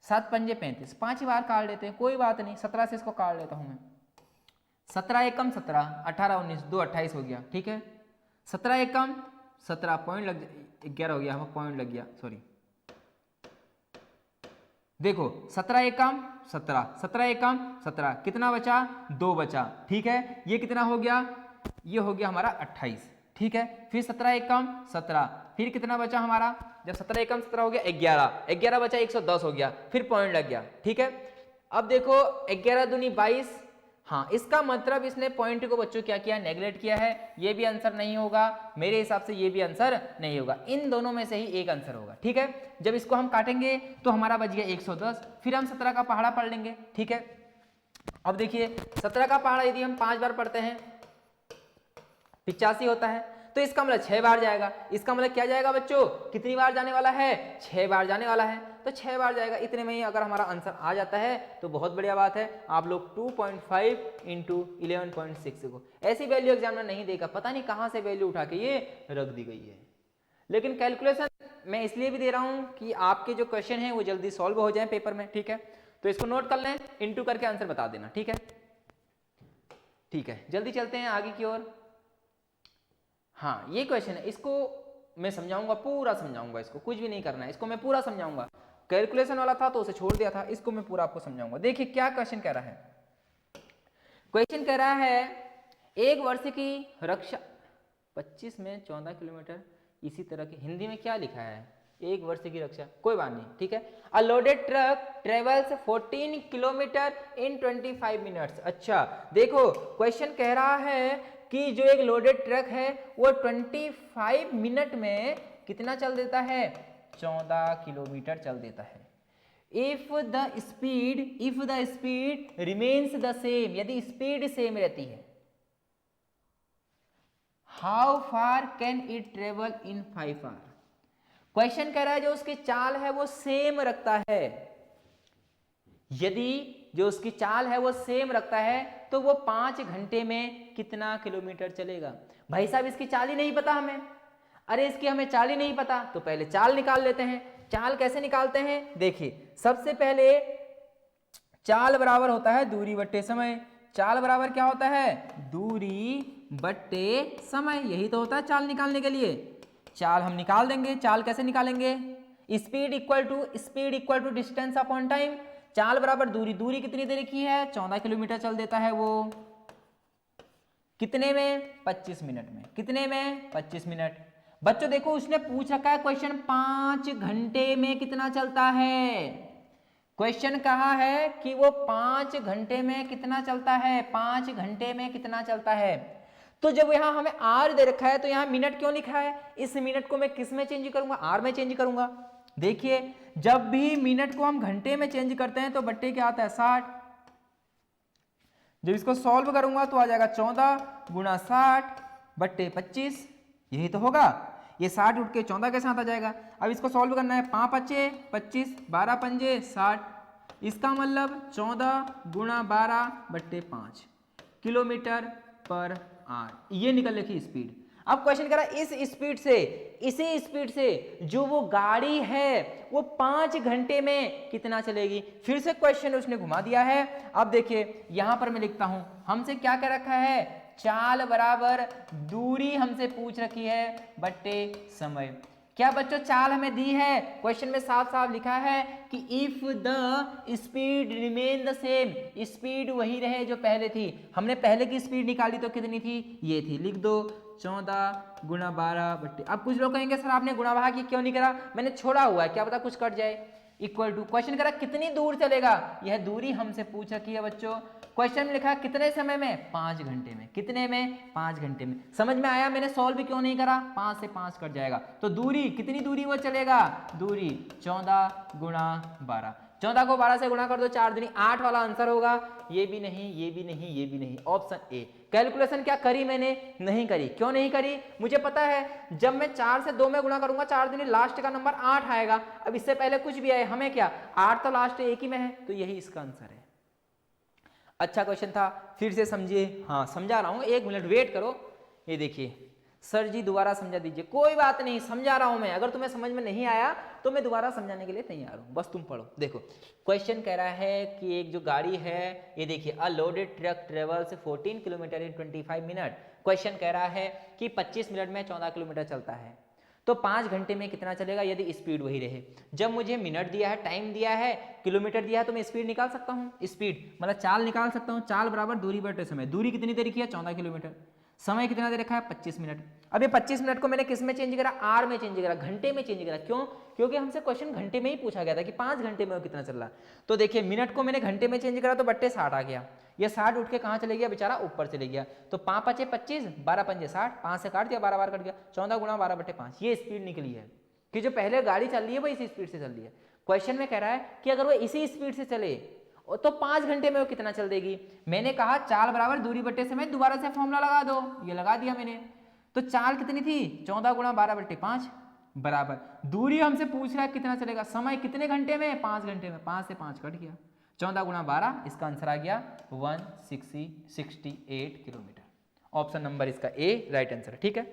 7 पंजे 35, 5 ही बार काट लेते हैं, कोई बात नहीं। 17 से इसको काट लेता हूं मैं, 17 एकम 17, 18 19 2 28 हो गया, ठीक है। 17 एकम 17, पॉइंट लग 11 हो गया, हमें पॉइंट लग गया, सॉरी। देखो 17 एकम 17, 17 एकम 17, कितना बचा? 2 बचा, ठीक है। ये कितना हो गया? ये हो गया हमारा 28, ठीक है। फिर 17 एकम 17, फिर कितना बचा हमारा? जब 17 एकम 17 हो गया 11, 11 बचा 110 हो गया, फिर पॉइंट लग गया, ठीक है। अब देखो 11 दूनी 22, हाँ, इसका मतलब इसने पॉइंट को बच्चों क्या किया? नेगलेक्ट किया है। ये भी आंसर नहीं होगा मेरे हिसाब से, ये भी आंसर नहीं होगा, इन दोनों में से ही एक आंसर होगा, ठीक है। जब इसको हम काटेंगे तो हमारा बच गया 110, फिर हम 17 का पहाड़ा पढ़ लेंगे, ठीक है। अब देखिए 17 का पहाड़ा यदि हम 5 बार पढ़ते हैं 85 होता है, तो इसका मतलब 6 बार जाएगा। इसका मतलब क्या जाएगा बच्चों? कितनी बार जाने वाला है? 6 बार जाने वाला है, तो 6 बार जाएगा। इतने में ही अगर हमारा आंसर आ जाता है तो बहुत बढ़िया बात है। आप लोग 2.5 इंटू 11.6 को, ऐसी वैल्यू एग्जामिनर नहीं देगा, पता नहीं कहाँ से वैल्यू उठा के ये रख दी गई है। लेकिन कैलकुलेशन मैं इसलिए भी दे रहा हूँ कि आपके जो क्वेश्चन है वो जल्दी सॉल्व हो जाए पेपर में, ठीक है। तो इसको नोट कर लें, इंटू करके आंसर बता देना, ठीक है। ठीक है, जल्दी चलते हैं आगे की ओर। हाँ, ये क्वेश्चन है, इसको मैं समझाऊंगा, पूरा समझाऊंगा, इसको कुछ भी नहीं करना है, इसको मैं पूरा समझाऊंगा। कैलकुलेशन वाला था तो उसे छोड़ दिया था, इसको मैं पूरा आपको समझाऊंगा। देखिए क्या क्वेश्चन कह रहा है। क्वेश्चन कह रहा है 1 वर्ष की रक्षा 25 में 14 किलोमीटर, इसी तरह की हिंदी में क्या लिखा है? 1 वर्ष की रक्षा, कोई बात नहीं, ठीक है। अ लोडेड ट्रक ट्रेवल्स 14 किलोमीटर इन 25 मिनट्स। अच्छा देखो क्वेश्चन कह रहा है कि जो एक लोडेड ट्रक है वो 25 मिनट में कितना चल देता है? 14 किलोमीटर चल देता है। If the speed remains the same, यदि स्पीड सेम रहती है, how far can it travel in 5 hour. Question कह रहा है जो उसकी चाल है वो सेम रखता है, यदि जो उसकी चाल है वो सेम रखता है तो वो 5 घंटे में कितना किलोमीटर चलेगा। भाई साहब इसकी चाल ही नहीं पता हमें, अरे इसकी हमें चाल ही नहीं पता, तो पहले चाल निकाल लेते हैं। चाल कैसे निकालते हैं? देखिए सबसे पहले चाल बराबर होता है दूरी बट्टे समय। चाल बराबर क्या होता है? दूरी बट्टे समय, यही तो होता है चाल निकालने के लिए। चाल हम निकाल देंगे। चाल कैसे निकालेंगे? Speed equal to distance upon time. चाल बराबर दूरी, दूरी कितनी देर की है? 14 किलोमीटर चल देता है वो, कितने में? 25 मिनट में। कितने में? 25 मिनट। बच्चों देखो उसने पूछ रखा है क्वेश्चन 5 घंटे में कितना चलता है। क्वेश्चन कहा है कि वो 5 घंटे में कितना चलता है, 5 घंटे में कितना चलता है। तो जब यहां हमें आर दे रखा है तो यहां मिनट क्यों लिखा है? इस मिनट को मैं किस में चेंज करूंगा? आर में चेंज करूंगा। देखिए जब भी मिनट को हम घंटे में चेंज करते हैं तो बट्टे क्या आता है? 60। जब इसको सॉल्व करूंगा तो आ जाएगा 14 गुणा 60 बट्टे 25, यही तो होगा। ये 60 उठ के 14 के साथ आ जाएगा। अब इसको सॉल्व करना है, 5 पच्चे 25, 12 पंजे 60, इसका मतलब 14 गुणा 12 बट्टे 5 किलोमीटर पर आवर, ये निकल रही स्पीड। अब क्वेश्चन कह रहा है इस स्पीड से, इसी स्पीड से जो वो गाड़ी है वो 5 घंटे में कितना चलेगी। फिर से क्वेश्चन उसने घुमा दिया है। अब देखिए यहां पर मैं लिखता हूं, हमसे क्या कह रखा है, चाल बराबर दूरी हमसे पूछ रखी है बट्टे समय। क्या बच्चों चाल हमें दी है, क्वेश्चन में साफ साफ लिखा है कि if the speed remain the same, speed वही रहे जो पहले थी। हमने पहले की स्पीड निकाली तो कितनी थी, ये थी, लिख दो 14 गुणा 12 बट्टे। अब कुछ लोग कहेंगे सर आपने गुणा भाग क्यों नहीं करा, मैंने छोड़ा हुआ है, क्या पता कुछ कट जाए। इक्वल टू, क्वेश्चन करा कितनी दूर चलेगा, यह दूरी हमसे पूछ रखी है बच्चों। क्वेश्चन में लिखा कितने समय में, 5 घंटे में। कितने में, 5 घंटे में। समझ में आया मैंने सॉल्व क्यों नहीं करा, 5 से 5 कट जाएगा। तो दूरी, कितनी दूरी वो चलेगा, दूरी 14 गुणा 12, 14 को 12 से गुणा कर दो, 4 दूनी 8 वाला आंसर होगा। ये भी नहीं, ये भी नहीं, ये भी नहीं, ऑप्शन ए। कैलकुलेशन क्या करी मैंने, नहीं करी। क्यों नहीं करी, मुझे पता है जब मैं 4 से 2 में गुणा करूंगा, 4 दूनी लास्ट का नंबर 8 आएगा। अब इससे पहले कुछ भी आए हमें क्या, 8 तो लास्ट एक ही में है, तो यही इसका आंसर है। अच्छा क्वेश्चन था, फिर से समझिए। हाँ समझा रहा हूं, 1 मिनट वेट करो। ये देखिए सर जी दोबारा समझा दीजिए, कोई बात नहीं, समझा रहा हूं मैं। अगर तुम्हें समझ में नहीं आया तो मैं दोबारा समझाने के लिए तैयार हूं, बस तुम पढ़ो। देखो क्वेश्चन कह रहा है कि एक जो गाड़ी है, ये देखिए अ लोडेड ट्रक ट्रेवल्स 14 किलोमीटर इन 25 मिनट। क्वेश्चन कह रहा है कि 25 मिनट में 14 किलोमीटर चलता है, तो 5 घंटे में कितना चलेगा यदि स्पीड वही रहे। जब मुझे मिनट दिया है, टाइम दिया है, किलोमीटर दिया है, तो मैं स्पीड निकाल सकता हूँ। स्पीड मतलब चाल निकाल सकता हूँ। चाल बराबर दूरी बटे समय। दूरी कितनी दे रखी है, 14 किलोमीटर। समय कितना दे रखा है, 25 मिनट। अब ये 25 मिनट को मैंने किस में चेंज करा, आर में चेंज करा, घंटे में चेंज करा। क्यों, क्योंकि हमसे क्वेश्चन घंटे में ही पूछा गया था कि 5 घंटे में वो कितना चल रहा। तो देखिए मिनट को मैंने घंटे में चेंज करा तो बट्टे 60 आ गया। ये 60 उठ के कहाँ चले गया, बेचारा ऊपर चले गया। तो 5 पचे 25, 12 पंजे 60, 5 से काट दिया, 12 बार कट गया, 14 गुणा 12 बट्टे 5। ये स्पीड निकली है कि जो पहले गाड़ी चल रही है वो इसी स्पीड से चल रही है। क्वेश्चन में कह रहा है कि अगर वो इसी स्पीड से चले तो 5 घंटे में वो कितना चल देगी। मैंने कहा चाल बराबर दूरी बट्टे समय, दोबारा से फॉर्मूला लगा दो, ये लगा दिया मैंने। तो चाल कितनी थी, 14 गुणा 12 बट्टे 5 बराबर दूरी हमसे पूछ रहा है कितना चलेगा, समय कितने घंटे में, 5 घंटे में। 5 से 5 कट गया, 14 गुणा 12, इसका आंसर आ गया 168 किलोमीटर। ऑप्शन नंबर इसका ए राइट आंसर है। ठीक है,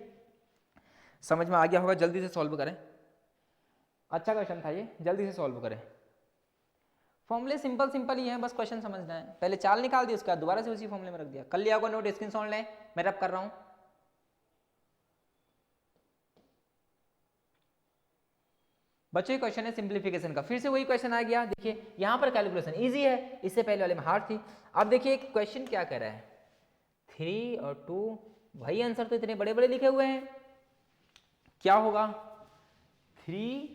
समझ में आ गया होगा, जल्दी से सॉल्व करें। अच्छा क्वेश्चन था ये, जल्दी से सॉल्व करें। फॉर्मूले सिंपल सिंपल ही हैं, बस क्वेश्चन समझना है। पहले चाल निकाल दी, उसके बाद दोबारा से उसी फॉर्मूले में रख दिया। कर लिया होगा नोट, स्क्रीनशॉट लें, मैं रब कर रहा हूं। बच्चों क्वेश्चन है सिंप्लीफिकेशन का, फिर से वही क्वेश्चन आ गया। देखिए यहां पर कैलकुलेशन इजी है, इससे पहले वाले में हार्ड थी। अब देखिए क्वेश्चन क्या कह रहा है, 3 और 2 वही आंसर, तो इतने बड़े बड़े लिखे हुए हैं, क्या होगा 3।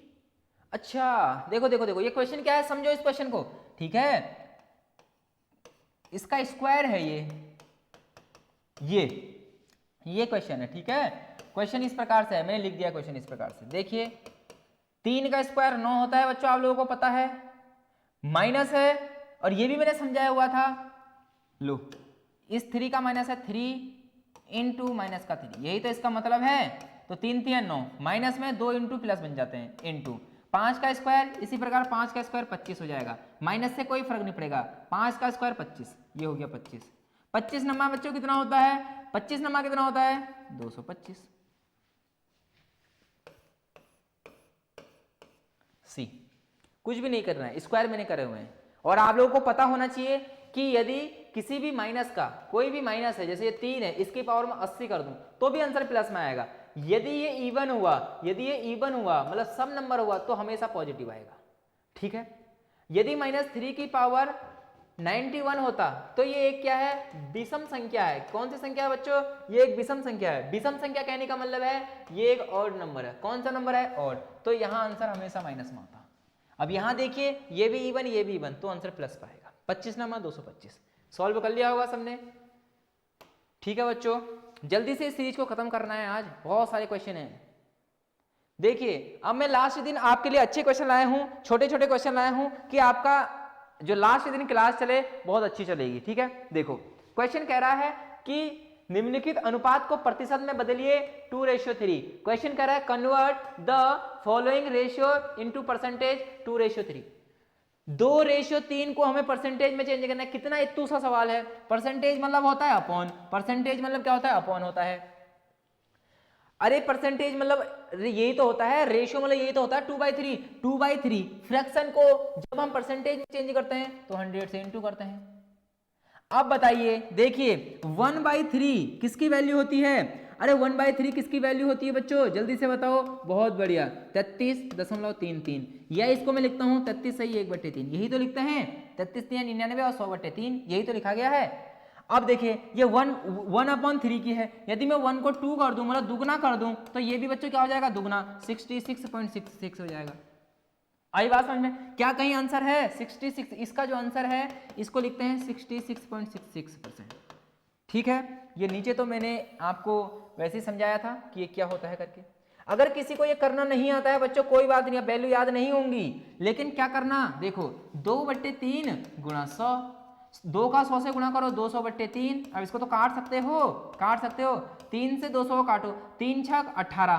अच्छा देखो देखो देखो, ये क्वेश्चन क्या है, समझो इस क्वेश्चन को। ठीक है, इसका स्क्वायर है ये क्वेश्चन है। ठीक है, क्वेश्चन इस प्रकार से है, मैंने लिख दिया क्वेश्चन इस प्रकार से। देखिए 3 का स्क्वायर 9 होता है बच्चों, आप लोगों को पता है। माइनस है, और ये भी मैंने समझाया हुआ था। लो इस 3 का माइनस है 3 इंटू माइनस का 3, यही तो इसका मतलब है। तो 3 3 9, माइनस में 2 इंटू प्लस बन जाते हैं, इंटू 5 का स्क्वायर, इसी प्रकार 5 का स्क्वायर 25 हो जाएगा। माइनस से कोई फर्क नहीं पड़ेगा, 5 का स्क्वायर 25, ये हो गया 25। 25 नंबर बच्चों कितना होता है, 25 नंबर कितना होता है 225। सी कुछ भी नहीं करना है, स्क्वायर मैंने करे हुए हैं। और आप लोगों को पता होना चाहिए कि यदि किसी भी माइनस का, कोई भी माइनस है, जैसे ये 3 है, इसकी पावर में 80 कर दूं तो भी आंसर प्लस में आएगा। यदि ये इवन हुआ, मतलब सब नंबर हुआ, तो हमेशा पॉजिटिव आएगा। ठीक है, यदि -3 की पावर 91 होता तो ये एक क्या है, विषम संख्या है। कौन सी संख्या है बच्चों, ये एक विषम संख्या है। विषम संख्या कहने का मतलब है ये एक ऑड नंबर है। कौन सा नंबर है, ऑड, तो यहाँ आंसर हमेशा माइनस में होता। अब यहाँ देखिए ये भी इवन, ये भी इवन, तो आंसर प्लस पाएगा। 25 नंबर 225। सॉल्व कर लिया होगा सबने। ठीक है बच्चों, जल्दी से इस सीरीज को खत्म करना है, आज बहुत सारे क्वेश्चन हैं। देखिए अब मैं लास्ट दिन आपके लिए अच्छे क्वेश्चन लाया हूं, छोटे छोटे क्वेश्चन लाया हूं कि आपका जो लास्ट दिन क्लास चले बहुत अच्छी चलेगी। ठीक है, देखो क्वेश्चन कह रहा है कि निम्नलिखित अनुपात को प्रतिशत में बदलिए 2:3। क्वेश्चन कह रहा है convert the following ratio into percentage 2:3। 2:3 को हमें परसेंटेज में चेंज करना है। कितना इतू सा सवाल है। परसेंटेज मतलब होता है अपॉन, परसेंटेज मतलब क्या होता है अपॉन होता है। अरे परसेंटेज मतलब यही तो होता है, रेशियो मतलब यही तो होता है 2/3। 2/3 फ्रैक्शन को जब हम परसेंटेज में चेंज करते हैं तो 100 से इंटू करते हैं। अब बताइए, देखिए 1/3 किसकी वैल्यू होती है। अरे 1/3 किसकी वैल्यू होती है बच्चों, जल्दी से बताओ। बहुत बढ़िया, 33.33। या इसको मैं लिखता हूं 33 सही 1/3, यही तो लिखते हैं 33 3 99 और 100/3, यही तो लिखा गया है। अब देखिए ये 1/3 की है, यदि मैं 1 को 2 कर दूं मतलब दुगना कर दूं तो ये भी बच्चों क्या हो जाएगा दुगना, 66.66 हो जाएगा। आई बात समझ में। क्या कहीं आंसर है 66, इसका जो आंसर है इसको लिखते हैं 66.66%। ठीक है, ये नीचे तो मैंने आपको वैसे ही समझाया था कि ये क्या होता है करके। अगर किसी को ये करना नहीं आता है बच्चों कोई बात नहीं, वैल्यू याद नहीं होंगी, लेकिन क्या करना देखो 2/3 गुणा 100, 2 का 100 से गुणा करो 200/3। अब इसको तो काट सकते हो, 3 से 200 को काटो, 3 छक 18,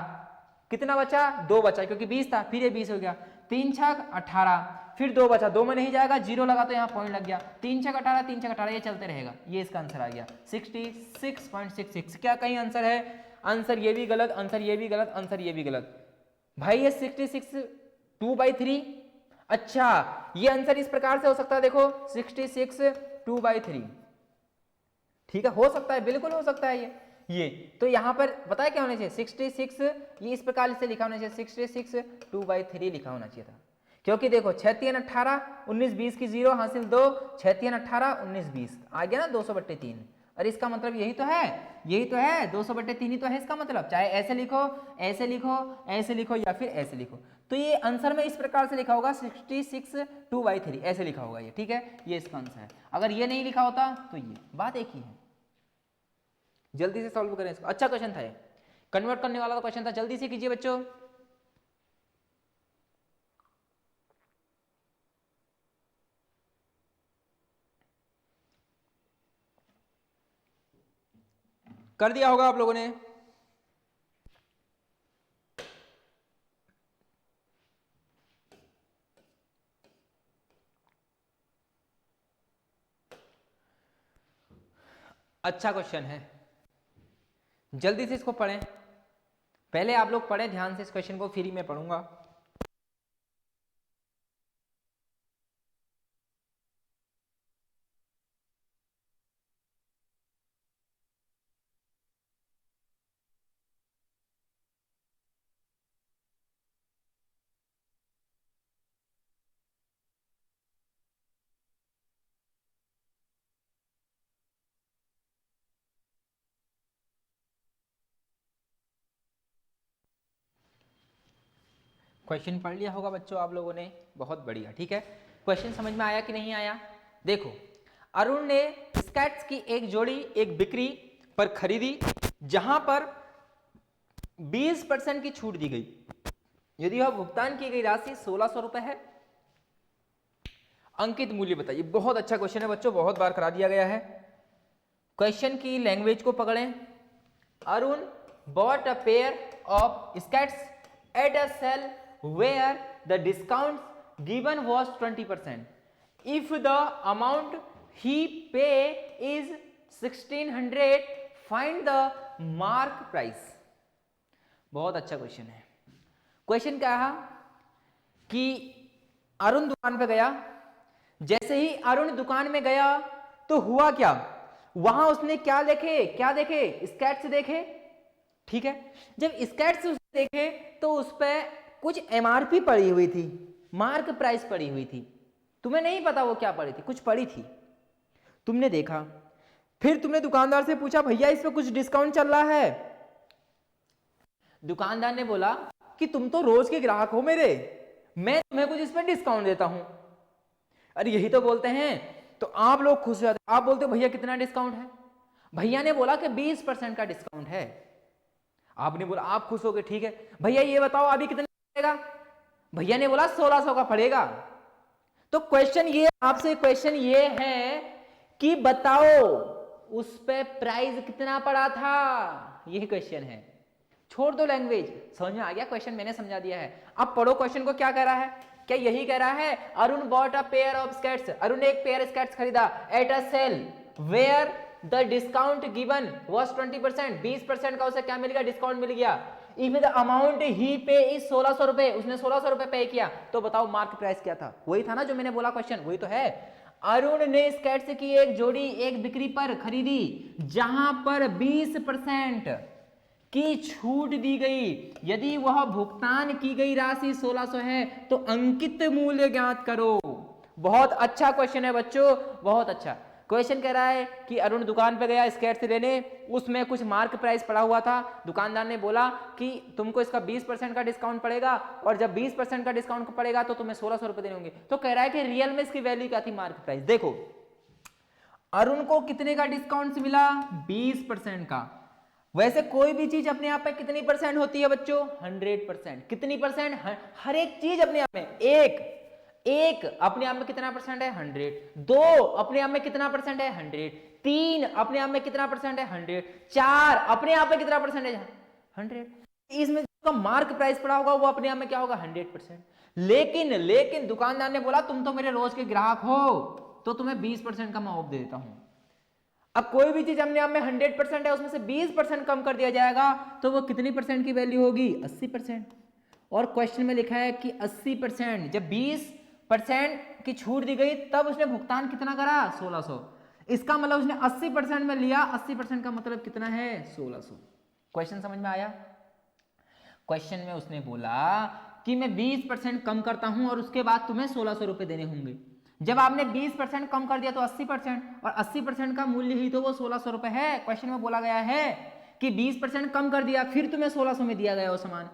कितना बचा 2 बचा क्योंकि 20 था, फिर ये 20 हो गया, 3 छक 18, फिर 2 बचा, 2 में नहीं जाएगा, 0 लगा तो यहाँ पॉइंट लग गया, 3 छक 18, 3 छक 18, ये चलते रहेगा। ये इसका आंसर आ गया 66.66। क्या कहीं आंसर है, आंसर ये भी गलत, आंसर ये भी गलत, आंसर ये भी गलत भाई। ये 66 2/3। अच्छा ये आंसर इस प्रकार से हो सकता है, देखो 66 2/3। ठीक है, हो सकता है, बिल्कुल हो सकता है ये तो यहाँ पर पता है क्या होना चाहिए 66, ये इस प्रकार से लिखा होना चाहिए 66 2/3 लिखा होना चाहिए था। क्योंकि देखो 6 3 18 19 20 की 0 हासिल 2, 6 3 18 19 20 आ गया ना 200/3। और इसका मतलब यही तो है, यही तो है 200/3 ही तो है इसका मतलब। चाहे ऐसे लिखो, ऐसे लिखो, ऐसे लिखो या फिर ऐसे लिखो, तो ये आंसर में इस प्रकार से लिखा होगा 66 2/3 ऐसे लिखा होगा ये। ठीक है, ये इसका आंसर है। अगर ये नहीं लिखा होता तो ये बात एक ही है। जल्दी से सॉल्व करें इसको, अच्छा क्वेश्चन था ये, कन्वर्ट करने वाला तो क्वेश्चन था, जल्दी से कीजिए बच्चों। कर दिया होगा आप लोगों ने। अच्छा क्वेश्चन है, जल्दी से इसको पढ़ें। पहले आप लोग पढ़ें ध्यान से, इस क्वेश्चन को फ्री में पढ़ूंगा। क्वेश्चन पढ़ लिया होगा बच्चों आप लोगों ने, बहुत बढ़िया। ठीक है, क्वेश्चन समझ में आया कि नहीं आया। देखो अरुण ने स्केट्स की एक जोड़ी एक बिक्री पर खरीदी जहां पर 20% की छूट दी गई। यदि वह भुगतान की गई राशि 1600 रुपए है, अंकित मूल्य बताइए। बहुत अच्छा क्वेश्चन है बच्चों, बहुत बार करा दिया गया है। क्वेश्चन की लैंग्वेज को पकड़ें। Arun bought a pair of skates at a sale where the discount given was 20%. If the amount he pay is 1600, find the mark price. बहुत अच्छा क्वेश्चन है। क्वेश्चन क्या है कि अरुण दुकान पे गया, जैसे ही अरुण दुकान में गया तो हुआ क्या, वहां उसने क्या देखे स्केट्स देखे। ठीक है, जब स्केट्स देखे तो उस पर कुछ एमआरपी पड़ी हुई थी, मार्क प्राइस पड़ी हुई थी। तुम्हें नहीं पता वो क्या पड़ी थी, कुछ पड़ी थी, तुमने देखा, फिर तुमने दुकानदार से पूछा भैया इस पे कुछ डिस्काउंट चल रहा है। दुकानदार ने बोला कि तुम तो रोज के ग्राहक हो मेरे, मैं तुम्हें कुछ इस पे डिस्काउंट देता हूं। अरे यही तो बोलते हैं, तो आप लोग खुश हो जाते, आप बोलते हो भैया कितना डिस्काउंट है। भैया ने बोला कि 20% का डिस्काउंट है। आपने बोला, आप खुश हो गए, ठीक है भैया ये बताओ अभी कितना पड़ेगा। भैया ने बोला 1600 का पड़ेगा। तो क्वेश्चन ये आपसे क्वेश्चन ये है कि बताओ उस पे प्राइस कितना पड़ा था, यही क्वेश्चन है। छोड़ दो लैंग्वेज, समझ में आ गया क्वेश्चन, मैंने समझा दिया है। अब पढ़ो क्वेश्चन को क्या कह रहा है, क्या यही कह रहा है Arun bought a pair of skirts, Arun ने एक पेयर स्कर्ट्स खरीदा at a sale where the discount given was 20%, 20% का उसे क्या मिल गया, डिस्काउंट मिल गया। इफ द अमाउंट ही पे इज 1600 रुपए, उसने 1600 रुपए पे किया, तो बताओ मार्क प्राइस क्या था। वही था ना जो मैंने बोला क्वेश्चन, वही तो है। अरुण ने स्कर्ट्स की एक जोड़ी एक बिक्री पर खरीदी जहां पर 20% की छूट दी गई, यदि वह भुगतान की गई राशि 1600 है तो अंकित मूल्य ज्ञात करो। बहुत अच्छा क्वेश्चन है बच्चों, बहुत अच्छा क्वेश्चन। कह रहा है कि अरुण दुकान पे गया स्केट्स लेने, उसमें कुछ मार्क प्राइस पड़ा हुआ था, दुकानदार ने बोला कि तुमको इसका 20% का डिस्काउंट पड़ेगा, और जब 20% का डिस्काउंट पड़ेगा तो तुम्हें 1600 रुपए देने होंगे। तो कह रहा है कि रियल में इसकी वैल्यू क्या थी, मार्क प्राइस। देखो अरुण को कितने का डिस्काउंट मिला, 20% का। वैसे कोई भी चीज अपने आप में कितनी परसेंट होती है बच्चों, 100%। कितनी परसेंट, हर एक चीज अपने आप में, एक अपने आप में कितना परसेंट है, 100। 2 अपने आप में कितना परसेंट है, 100। 3 अपने आप में कितना परसेंट है, 100। 4 अपने आप में कितना परसेंट है, 100। इसमें जो मार्क प्राइस पड़ा होगा वो अपने आप में क्या होगा, 100%। लेकिन दुकानदार ने बोला तुम तो मेरे रोज के ग्राहक हो, तो तुम्हें 20% का मैं ऑफ दे देता हूं। अब कोई भी चीज अपने आप में 100% है, उसमें से 20% कम कर दिया जाएगा तो वो कितनी परसेंट की वैल्यू होगी, 80%। और क्वेश्चन में लिखा है कि 80%, जब 20% की छूट दी गई तब उसने भुगतान कितना करा, 1600। इसका मतलब उसने 80% में लिया, 80% का मतलब कितना है, 1600। क्वेश्चन समझ में आया। क्वेश्चन में उसने बोला कि मैं 20% कम करता हूं और उसके बाद तुम्हें 1600 रुपए देने होंगे। जब आपने 20% कम कर दिया तो 80%, और 80% का मूल्य ही तो वो 1600 रुपए है। क्वेश्चन में बोला गया है कि 20% कम कर दिया फिर तुम्हें 1600 में दिया गया वो सामान,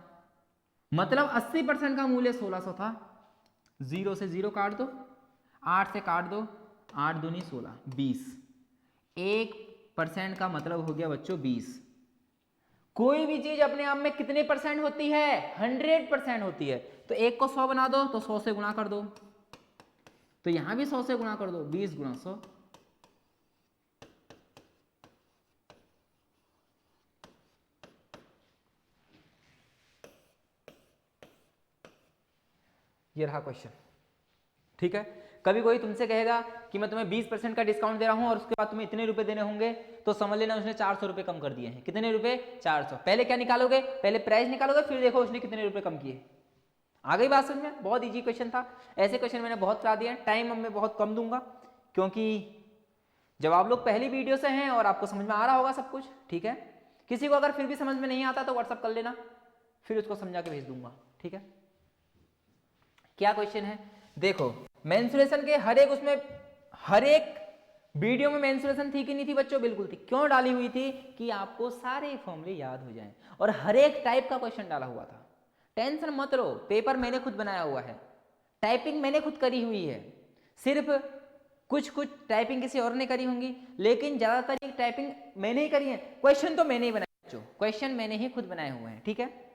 मतलब 80% का मूल्य 1600 था। 0 से 0 काट दो, 8 से काट दो, 8 दूनी 16, 20। 1% का मतलब हो गया बच्चों 20। कोई भी चीज अपने आप में कितने परसेंट होती है, 100% होती है। तो 1 को 100 बना दो तो 100 से गुणा कर दो, तो यहां भी 100 से गुणा कर दो, 20 गुणा 100। ये रहा क्वेश्चन, ठीक है। कभी कोई तुमसे कहेगा कि मैं तुम्हें 20% का डिस्काउंट दे रहा हूं और उसके बाद तुम्हें इतने रुपए देने होंगे, तो समझ लेना उसने 400 रुपए कम कर दिए हैं। कितने रुपए, 400। पहले क्या निकालोगे, पहले प्राइस निकालोगे, फिर देखो उसने कितने रुपए कम किए। आ गई बात समझ में। बहुत इजी क्वेश्चन था, ऐसे क्वेश्चन मैंने बहुत करा दिए हैं। टाइम अब मैं बहुत कम दूंगा क्योंकि जब आप लोग पहली वीडियो से हैं और आपको समझ में आ रहा होगा सब कुछ, ठीक है। किसी को अगर फिर भी समझ में नहीं आता तो व्हाट्सअप कर लेना, फिर उसको समझा के भेज दूंगा, ठीक है। क्या क्वेश्चन है, देखो मेंस्ट्रुएशन के हर एक वीडियो में मेंस्ट्रुएशन थी कि नहीं थी बच्चों, बिल्कुल थी। क्यों डाली हुई थी, कि आपको सारे फॉर्मूले याद हो जाएं, और हर एक टाइप का क्वेश्चन डाला हुआ था। टेंशन मत लो, पेपर मैंने खुद बनाया हुआ है, टाइपिंग मैंने खुद करी हुई है। सिर्फ कुछ टाइपिंग किसी और ने करी होंगी, लेकिन ज्यादातर टाइपिंग मैंने ही करी है। क्वेश्चन तो मैंने ही बनाए बच्चों, क्वेश्चन मैंने ही खुद बनाए हुए हैं, ठीक है।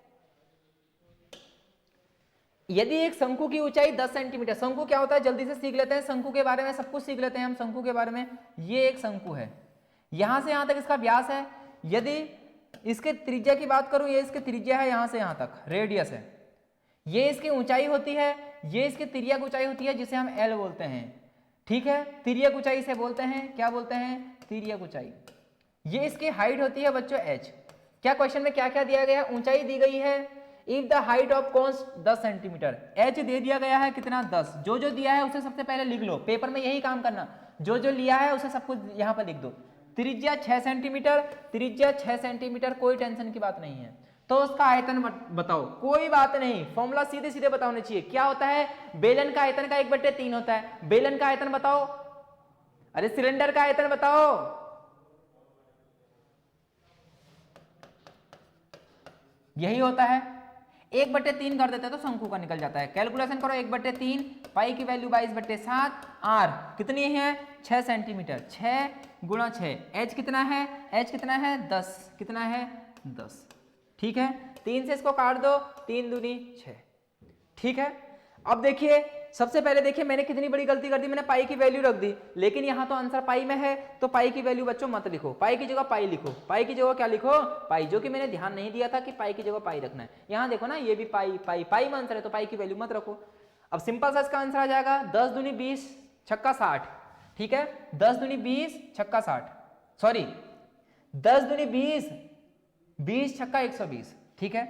यदि एक शंकु की ऊंचाई 10 सेंटीमीटर, शंकु क्या होता है जल्दी से सीख लेते हैं, शंकु के बारे में सब कुछ सीख लेते हैं हम। शंकु के बारे में, ये एक शंकु है, यहां से यहां तक इसका व्यास है। यदि इसके त्रिज्या की बात करूं, ये इसके त्रिज्या है, यहां से यहां तक रेडियस है। ये इसकी ऊंचाई होती है, ये इसकी तिर्यक ऊंचाई होती है, जिसे हम एल बोलते हैं, ठीक है। तिर्यक ऊंचाई इसे बोलते हैं, क्या बोलते हैं, तिर्यक ऊंचाई। ये इसकी हाइट होती है बच्चों एच। क्या क्वेश्चन में क्या क्या दिया गया, ऊंचाई दी गई है, if the height of cones 10 centimetre, H दे दिया गया है कितना, 10। जो दिया है उसे सबसे पहले लिख लो, पेपर में यही काम करना, जो लिया है उसे सब कुछ यहां पर लिख दो। त्रिज्या 6 सेंटीमीटर, त्रिज्या 6 सेंटीमीटर, कोई टेंशन की बात नहीं है। तो उसका आयतन बताओ, कोई बात नहीं, फॉर्मूला सीधे सीधे बताने चाहिए। क्या होता है, बेलन का आयतन का 1/3 होता है। बेलन का आयतन बताओ, अरे सिलेंडर का आयतन बताओ, यही होता है। 1/3 कर देते हैं तो शंकु का निकल जाता है। कैलकुलेशन करो, 1/3, पाई की वैल्यू 22/7, आर कितनी है, 6 सेंटीमीटर, 6 गुणा 6, एच कितना है, एच कितना है 10, कितना है 10, ठीक है। 3 से इसको काट दो, 3 दूनी 6, ठीक है। अब देखिए सबसे पहले देखिए मैंने कितनी बड़ी गलती कर दी, मैंने पाई की वैल्यू रख दी, लेकिन यहाँ तो आंसर पाई में है तो पाई की वैल्यू बच्चों मत लिखो, पाई की जगह पाई लिखो, पाई की जगह क्या लिखो पाई, जो कि मैंने ध्यान नहीं दिया था कि पाई की जगह पाई रखना है। यहाँ देखो ना ये भी पाई पाई पाई में आंसर है तो पाई की वैल्यू मत रखो। अब सिंपल सा इसका आंसर आ जाएगा 10 दूनी 20 छक्का 60, ठीक है 10 दूनी 20 छक्का 60, सॉरी 10 दूनी 20 20 छक्का 120, ठीक है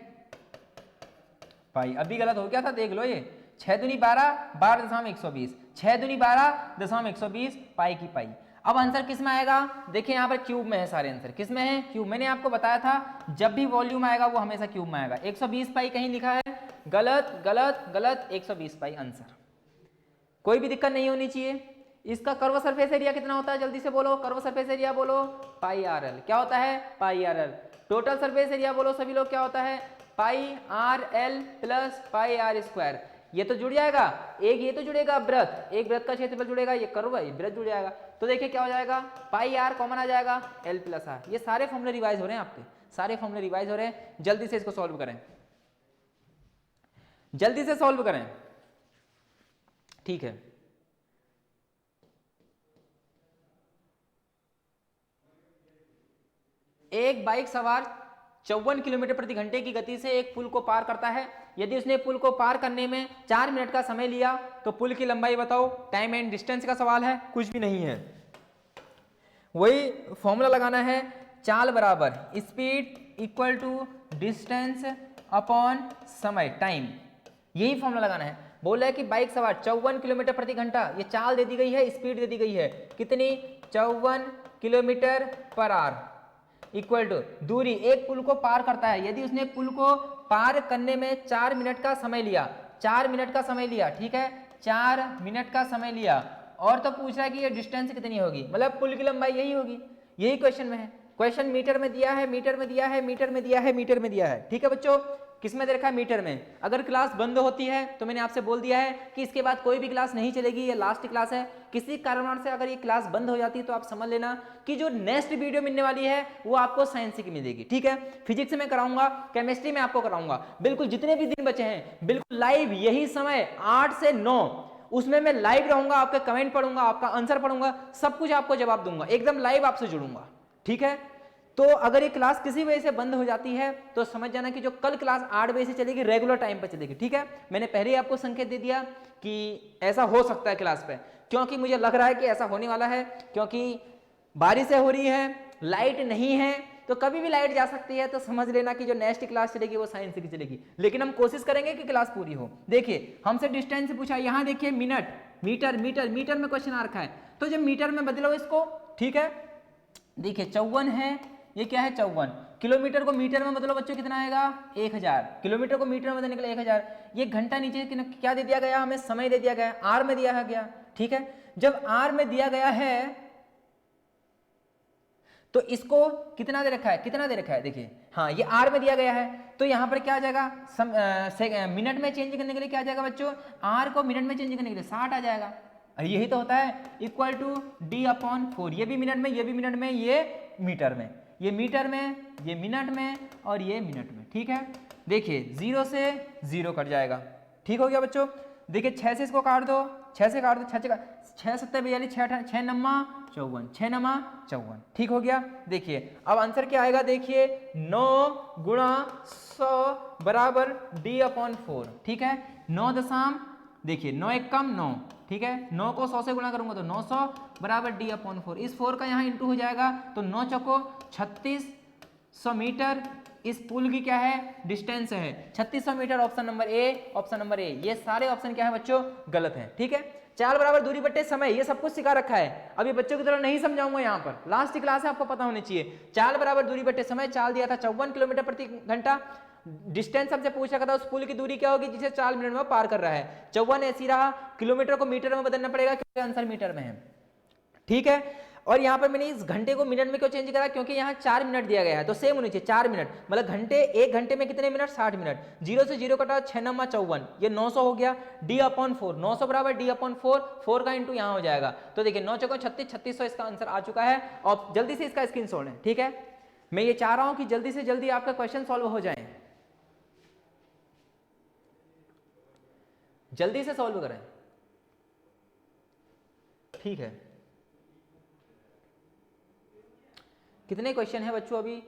पाई। अभी गलत हो गया था देख लो, ये 6 दूनी 12 12.120, 6 दूनी 12.120 पाई की पाई। अब आंसर किस में आएगा, देखिए यहाँ पर क्यूब में है, सारे आंसर किस में है क्यूब। मैंने आपको बताया था जब भी वॉल्यूम आएगा वो हमेशा क्यूब में आएगा। 120 पाई कहीं लिखा है, गलत गलत गलत, 120 पाई आंसर, कोई भी दिक्कत नहीं होनी चाहिए। इसका कर्व सरफेस एरिया कितना होता है जल्दी से बोलो, कर्व सरफेस एरिया बोलो पाई आर एल, क्या होता है pi R L. Total surface area बोलो सभी लोग क्या होता है pi R L plus pi R square. ये तो जुड़ जाएगा, एक ये तो जुड़ेगा वृत्त, एक वृत्त का क्षेत्रफल जुड़ेगा, ये कर्व है वृत्त जुड़ जाएगा, तो देखिए क्या हो जाएगा पाई आर कॉमन आ जाएगा एल प्लस आर। ये सारे फॉर्मूले रिवाइज हो रहे हैं आपके, सारे फॉर्मूले रिवाइज हो रहे हैं, जल्दी से इसको सॉल्व करें, जल्दी से सॉल्व करें, ठीक है। एक बाइक सवार 54 किलोमीटर प्रति घंटे की गति से एक पुल को पार करता है। यदि उसने पुल को पार करने में 4 मिनट का समय लिया तो पुल की लंबाई बताओ। टाइम एंड डिस्टेंस का सवाल है, कुछ भी नहीं है, वही फॉर्मूला लगाना है, चाल बराबर speed equal to distance upon समय टाइम, यही फॉर्मूला लगाना है। बोला है कि बाइक सवार 54 किलोमीटर प्रति घंटा, ये चाल दे दी गई है, स्पीड दे दी गई है कितनी 54 kilometre per hour equal to दूरी, एक पुल को पार करता है। यदि उसने पुल को पार करने में 4 मिनट का समय लिया, 4 मिनट का समय लिया, ठीक है 4 मिनट का समय लिया, और तो पूछ रहा है कि ये डिस्टेंस कितनी होगी, मतलब पुल की लंबाई यही होगी, यही क्वेश्चन में है। क्वेश्चन मीटर में दिया है, मीटर में दिया है, मीटर में दिया है, मीटर में दिया है, ठीक है बच्चों। किस में दे रखा है मीटर में। अगर क्लास बंद होती है तो मैंने आपसे बोल दिया है कि इसके बाद कोई भी क्लास नहीं चलेगी, ये लास्ट क्लास है। किसी कारण से अगर ये क्लास बंद हो जाती है तो आप समझ लेना कि जो नेक्स्ट वीडियो मिलने वाली है वो आपको साइंस की मिलेगी, ठीक है। फिजिक्स में कराऊंगा, केमिस्ट्री में आपको कराऊंगा, बिल्कुल जितने भी दिन बचे हैं बिल्कुल लाइव यही समय 8 से 9, उसमें मैं लाइव रहूंगा, आपके कमेंट पढ़ूंगा, आपका आंसर पढ़ूंगा, सब कुछ आपको जवाब दूंगा, एकदम लाइव आपसे जुड़ूंगा, ठीक है। तो अगर ये क्लास किसी वजह से बंद हो जाती है तो समझ जाना कि जो कल क्लास 8 बजे से चलेगी रेगुलर टाइम पर चलेगी, ठीक है। मैंने पहले ही आपको संकेत दे दिया कि ऐसा हो सकता है क्लास पे, क्योंकि मुझे लग रहा है कि ऐसा होने वाला है, क्योंकि बारिशें हो रही है, लाइट नहीं है, तो कभी भी लाइट जा सकती है, तो समझ लेना कि जो नेक्स्ट क्लास चलेगी वो साइंस की चलेगी, लेकिन हम कोशिश करेंगे कि क्लास पूरी हो। देखिए हमसे डिस्टेंस पूछा, यहाँ देखिए मिनट मीटर मीटर मीटर में क्वेश्चन आ रखा है, तो जब मीटर में बदलो इसको, ठीक है। देखिए 54 है, ये क्या है 54, किलोमीटर को मीटर में बदलो बच्चों कितना आएगा 1000, किलोमीटर को मीटर में बदलने के लिए 1000। ये घंटा नीचे क्या दे दिया गया हमें, समय दे दिया गया, आर में दिया गया, ठीक है। जब आर में दिया गया है तो इसको कितना दे रखा है, कितना दे रखा है, देखिए हाँ ये आर में दिया गया है, तो यहाँ पर क्या आ जाएगा मिनट में चेंज करने के लिए क्या आ जाएगा बच्चों, आर को मिनट में चेंज करने के लिए 60 आ जाएगा, यही तो होता है इक्वल टू डी अपॉन 4। ये भी मिनट में, ये भी मिनट में, ये मीटर में, ये मीटर में, ये मिनट में, और ये मिनट में, ठीक है। देखिए 0 से 0 कट जाएगा, ठीक हो गया बच्चों। देखिए 6 से इसको काट दो, 6 से काट दो, 6 7 42, 6 9 54, 6 9 54, ठीक हो गया। देखिए अब आंसर क्या आएगा, देखिए 9 गुणा 100 बराबर डी अपॉन 4, ठीक है। 9 दशम, देखिए 9 एक कम 9, ठीक है, 9 को 100 से गुणा करूंगा तो 900 बराबर डी अपॉन 4, इस 4 का यहाँ इंटू हो जाएगा तो 9 चौको 3600 मीटर इस पुल की क्या है डिस्टेंस है 3600 metre. Option number A, option number A, ये सारे ऑप्शन क्या है बच्चों गलत है, ठीक है। चाल बराबर दूरी बट्टे समय, ये सब कुछ सिखा रखा है, अभी बच्चों की तरह नहीं समझाऊंगा, यहाँ पर लास्ट क्लास है आपको पता होनी चाहिए। चाल बराबर दूरी बट्टे समय, चाल दिया था 54 किलोमीटर प्रति घंटा, डिस्टेंस हमसे पूछ रखा था उस पुल की दूरी क्या होगी जिसे 4 मिनट में पार कर रहा है, 54 ऐसी रहा, किलोमीटर को मीटर में बदलना पड़ेगा क्योंकि आंसर मीटर में है, ठीक है। और यहाँ पर मैंने इस घंटे को मिनट में क्यों चेंज करा, क्योंकि यहाँ 4 मिनट दिया गया है तो सेम होनी चाहिए 4 मिनट, मतलब घंटे, एक घंटे में कितने मिनट 60 मिनट। 0 से 0 कटा 6 9 54, ये 900 हो गया, डी अपॉन 4, 900 बराबर डी अपॉन 4, 4 का इंटू यहाँ हो जाएगा, तो देखिए 9 चौको 36, 3600 इसका आंसर आ चुका है। और जल्दी से इसका स्क्रीनशॉट है, ठीक है। मैं ये चाह रहा हूँ कि जल्दी से जल्दी आपका क्वेश्चन सॉल्व हो जाए। जल्दी से सॉल्व करें। ठीक है, कितने क्वेश्चन है बच्चों अभी?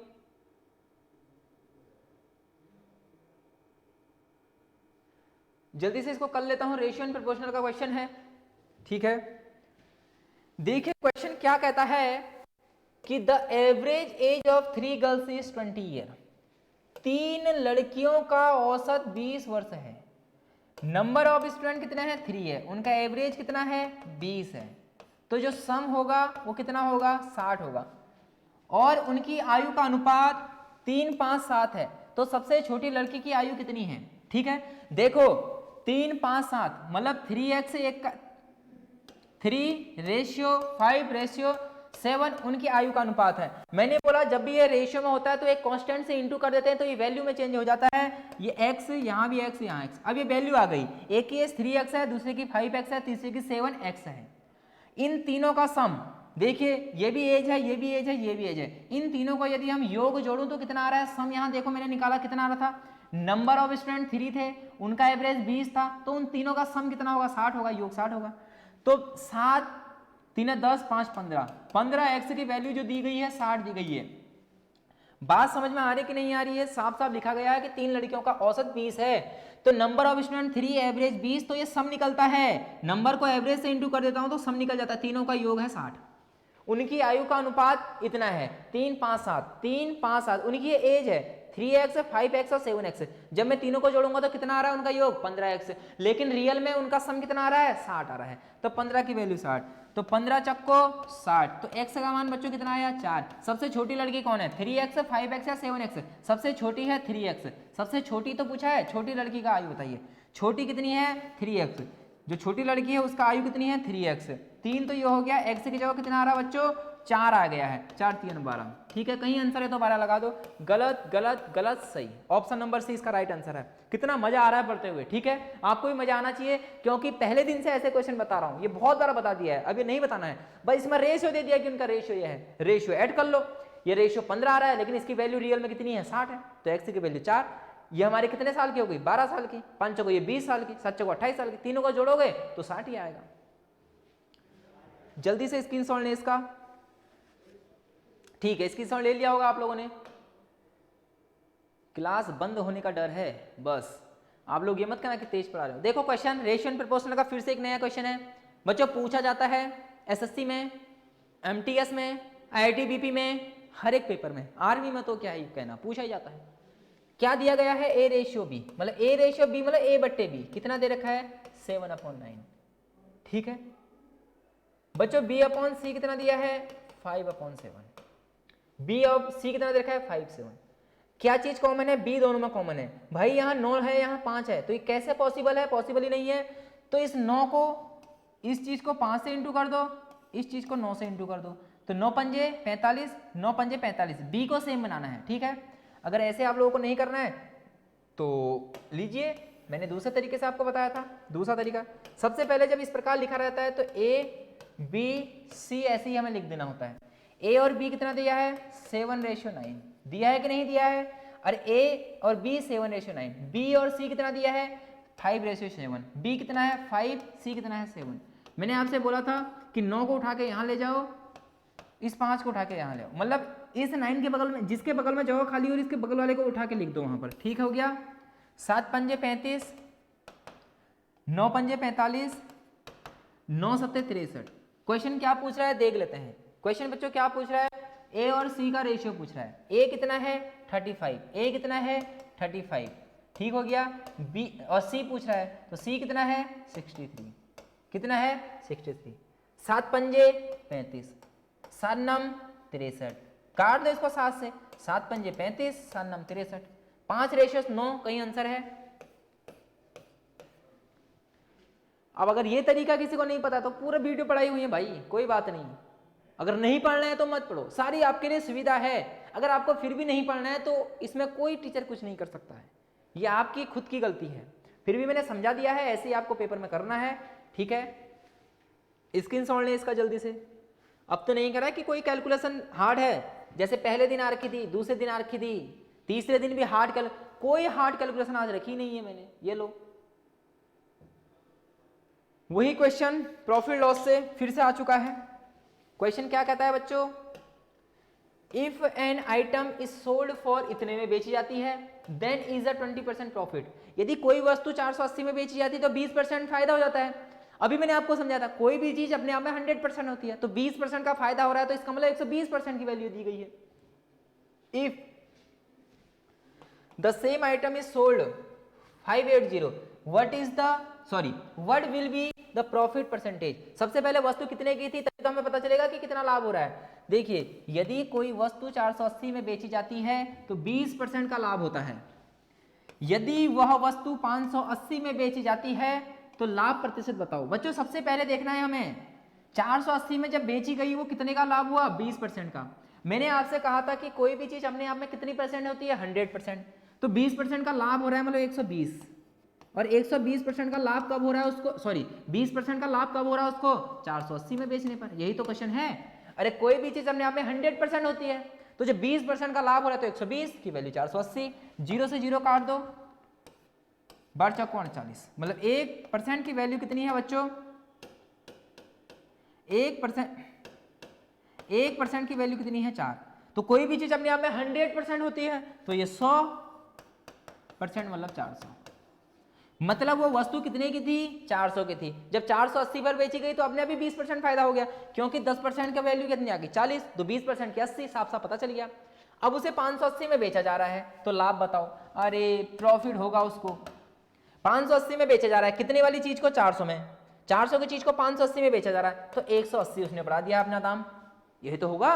जल्दी से इसको कर लेता हूं। रेशियो एंड प्रोपोर्शनल का क्वेश्चन है। ठीक है, देखिए क्वेश्चन क्या कहता है कि the average age of 3 girls is 20 year. 3 लड़कियों का औसत 20 वर्ष है। नंबर ऑफ स्टूडेंट कितने हैं? 3 है। उनका एवरेज कितना है? 20 है। तो जो सम होगा वो कितना होगा? 60 होगा। और उनकी आयु का अनुपात 3, 5, 7 है। तो सबसे छोटी लड़की की आयु कितनी है? ठीक है, देखो 3, 5, 7 मतलब 3x 3:5:7 उनकी आयु का अनुपात है। मैंने बोला जब भी ये रेशियो में होता है तो एक कांस्टेंट से इंटू कर देते हैं तो ये वैल्यू में चेंज हो जाता है। ये x, यहाँ भी x, यहाँ x। अब ये वैल्यू आ गई, एक की एज 3x है, दूसरे की 5x है, तीसरे की 7x है। इन तीनों का सम देखिए, ये भी एज है, ये भी एज है, ये भी एज है। इन तीनों को यदि हम योग जोड़ूं तो कितना आ रहा है? सम यहाँ देखो मैंने निकाला, कितना आ रहा था? नंबर ऑफ स्टूडेंट 3 थे, उनका एवरेज 20 था, तो उन तीनों का सम कितना होगा? 60 होगा, योग 60 होगा। तो 7, 3, 10, 5, 15 एक्स की वैल्यू जो दी गई है 60 दी गई है। बात समझ में आ रही कि नहीं आ रही है? साफ साफ लिखा गया है कि 3 लड़कियों का औसत 20 है, तो नंबर ऑफ स्टूडेंट 3, एवरेज 20, तो ये सम निकलता है। नंबर को एवरेज से इंटू कर देता हूं तो सम निकल जाता है। तीनों का योग है 60। उनकी आयु का अनुपात इतना है 3, 5, 7, 3, 5, 7। उनकी एज है 3x, 5x और 7x। जब मैं तीनों को जोड़ूंगा तो कितना आ रहा है उनका योग? 15x। लेकिन रियल में उनका सम कितना आ रहा है? 60 आ रहा है। तो 15 की वैल्यू 60, तो 15 चक्को 60, तो x का मान बच्चों कितना आया? 4। सबसे छोटी लड़की कौन है? 3x, 5x या 7x? सबसे छोटी है 3x। सबसे छोटी तो पूछा है, छोटी लड़की का आयु बताइए। छोटी कितनी है? 3x। जो छोटी लड़की है उसका आयु कितनी है? 3x। 3 तो ये हो गया, x की जगह कितना आ रहा है बच्चों? 4 आ गया है। 4, 3, 12। ठीक है, कहीं आंसर है तो 12 लगा दो। गलत गलत गलत सही। ऑप्शन नंबर सी इसका राइट आंसर है। कितना मजा आ रहा है पढ़ते हुए। ठीक है, आपको भी मजा आना चाहिए क्योंकि पहले दिन से ऐसे क्वेश्चन बता रहा हूं। ये बहुत बार बता दिया है, अब ये नहीं बताना है। बस इसमें रेशियो दे दिया कि उनका रेशियो ये है, रेशियो ऐड कर लो। ये रेशियो 15 आ रहा है लेकिन इसकी वैल्यू रियल में कितनी है? 60 है। तो एक्स की वैल्यू 4। ये हमारे कितने साल की हो गई? 12 साल की। 5 को ये 20 साल की, 7 को 28 साल की। तीनों को जोड़ोगे तो 60 ही आएगा। जल्दी से स्क्रीनशॉट ले इसका। ठीक है, स्क्रीनशॉट ले लिया होगा आप लोगों ने। क्लास बंद होने का डर है बस। आप लोग ये मत कहना कि तेज पढ़ा रहे हो। देखो क्वेश्चन रेशियो एंड प्रोपोर्शनल का फिर से एक नया क्वेश्चन है बच्चों। पूछा जाता है एसएससी में, एमटीएस में, आईआईटी बीपी में, हर एक पेपर में। आर्मी में तो क्या ही कहना, पूछा ही जाता है। क्या दिया गया है? ए रेशियो बी, मतलब ए रेशियो बी मतलब ए बट्टे बी। कितना दे रखा है? 7/9। ठीक है बच्चों, बी अपॉन सी कितना दिया है? 5/7। बी और सी कितना दे रखा है? 5, 7। क्या चीज कॉमन है? बी दोनों में कॉमन है। भाई यहाँ 9 है, यहाँ 5 है, तो ये कैसे पॉसिबल है? पॉसिबल ही नहीं है। तो इस 9 को, इस चीज को 5 से इंटू कर दो, इस चीज को 9 से इंटू कर दो, तो 9 पंजे 45, 9 पंजे 45। बी को सेम बनाना है। ठीक है, अगर ऐसे आप लोगों को नहीं करना है तो लीजिए, मैंने दूसरे तरीके से आपको बताया था। दूसरा तरीका, सबसे पहले जब इस प्रकार लिखा रहता है तो ए बी सी ऐसे ही हमें लिख देना होता है। ए और बी कितना दिया है? 7/9 दिया है कि नहीं दिया है? और ए और बी 7/9। बी और सी कितना दिया है? 5/7। बी कितना है? 5, सी कितना है? 7। मैंने आपसे बोला था कि 9 को उठा के यहाँ ले जाओ, इस 5 को उठा के यहाँ ले आओ, मतलब इस 9 के बगल में, जिसके बगल में जगह खाली हो इसके बगल वाले को उठा के लिख दो वहां पर। ठीक हो गया। 7 पंजे 35, 9 पंजे 45, 9 सत्ते 63। क्वेश्चन क्या पूछ रहा है देख लेते हैं। क्वेश्चन बच्चों क्या पूछ रहा है? ए और सी का रेशियो पूछ रहा है। ए कितना है? 35। ए कितना है? 35। ठीक हो गया। बी और सी पूछ रहा है, तो सी कितना है? 63। कितना है? 63। 7 पंजे 35, 7 नम 63। काट दो इसको 7 से। 7 पंजे 35, 7 नम 63। 5/9। कहीं आंसर है? अब अगर ये तरीका किसी को नहीं पता तो पूरा वीडियो पढ़ाई हुई है भाई, कोई बात नहीं। अगर नहीं पढ़ना है तो मत पढ़ो, सारी आपके लिए सुविधा है। अगर आपको फिर भी नहीं पढ़ना है तो इसमें कोई टीचर कुछ नहीं कर सकता है, ये आपकी खुद की गलती है। फिर भी मैंने समझा दिया है, ऐसे ही आपको पेपर में करना है। ठीक है, स्क्रीनशॉट लें इसका जल्दी से। अब तो नहीं करा कि कोई कैलकुलेशन हार्ड है, जैसे पहले दिन आ रखी थी, दूसरे दिन आ रखी थी, तीसरे दिन भी हार्ड कोई हार्ड कैलकुलेशन आज रखी नहीं है मैंने। ये लो, वही क्वेश्चन प्रॉफिट लॉस से फिर से आ चुका है। क्वेश्चन क्या कहता है बच्चों, if an item is sold for इतने में बेची जाती है देन इज अ 20% प्रॉफिट। यदि कोई वस्तु 480 में बेची जाती है तो 20% फायदा हो जाता है। अभी मैंने आपको समझाया था कोई भी चीज अपने आप में 100% होती है, तो 20% का फायदा हो रहा है तो इसका मतलब 120% की वैल्यू दी गई है। If the same item is sold 580 what will be the profit percentage. सबसे पहले वस्तु कितने की थी तभी तो हमें पता चलेगा कि कितना लाभ हो रहा है। देखिए यदि कोई वस्तु 480 में बेची जाती है तो 20% का लाभ होता है। यदि वह वस्तु 580 में बेची जाती है तो लाभ प्रतिशत बताओ। बच्चों सबसे पहले देखना है हमें 480 में जब बेची गई वो कितने का लाभ हुआ, 20% का। मैंने आपसे कहा था कि कोई भी चीज अपने आप में कितनी परसेंट होती है, 100%। तो 20% का लाभ हो रहा है मतलब 120, और 120% का लाभ कब हो रहा है उसको, सॉरी 20% का लाभ कब हो रहा है उसको, 480 में बेचने पर। यही तो क्वेश्चन है। अरे कोई भी चीज अपने आप में 100% होती है, तो जब 20% का लाभ हो रहा है तो 120 की वैल्यू 480, 0 से 0 काट दो, 12 चौको 48, मतलब 1% की वैल्यू कितनी है बच्चों, 1% की वैल्यू कितनी है, 4। तो कोई भी चीज अपने आप में 100% होती है तो ये 100% मतलब 400, मतलब वो वस्तु कितने की थी, 400 की थी। जब 480 पर बेची गई तो अपने आप ही 20% फायदा हो गया, क्योंकि 10% का वैल्यू कितनी आ गई, 40, तो 20% की 80, साफ साफ पता चल गया। अब उसे 580 में बेचा जा रहा है तो लाभ बताओ। अरे प्रॉफिट होगा उसको, 580 में बेचा जा रहा है कितने वाली चीज को, 400 में, 400 की चीज को 580 में बेचा जा रहा है तो 180 उसने बढ़ा दिया अपना दाम, यही तो होगा।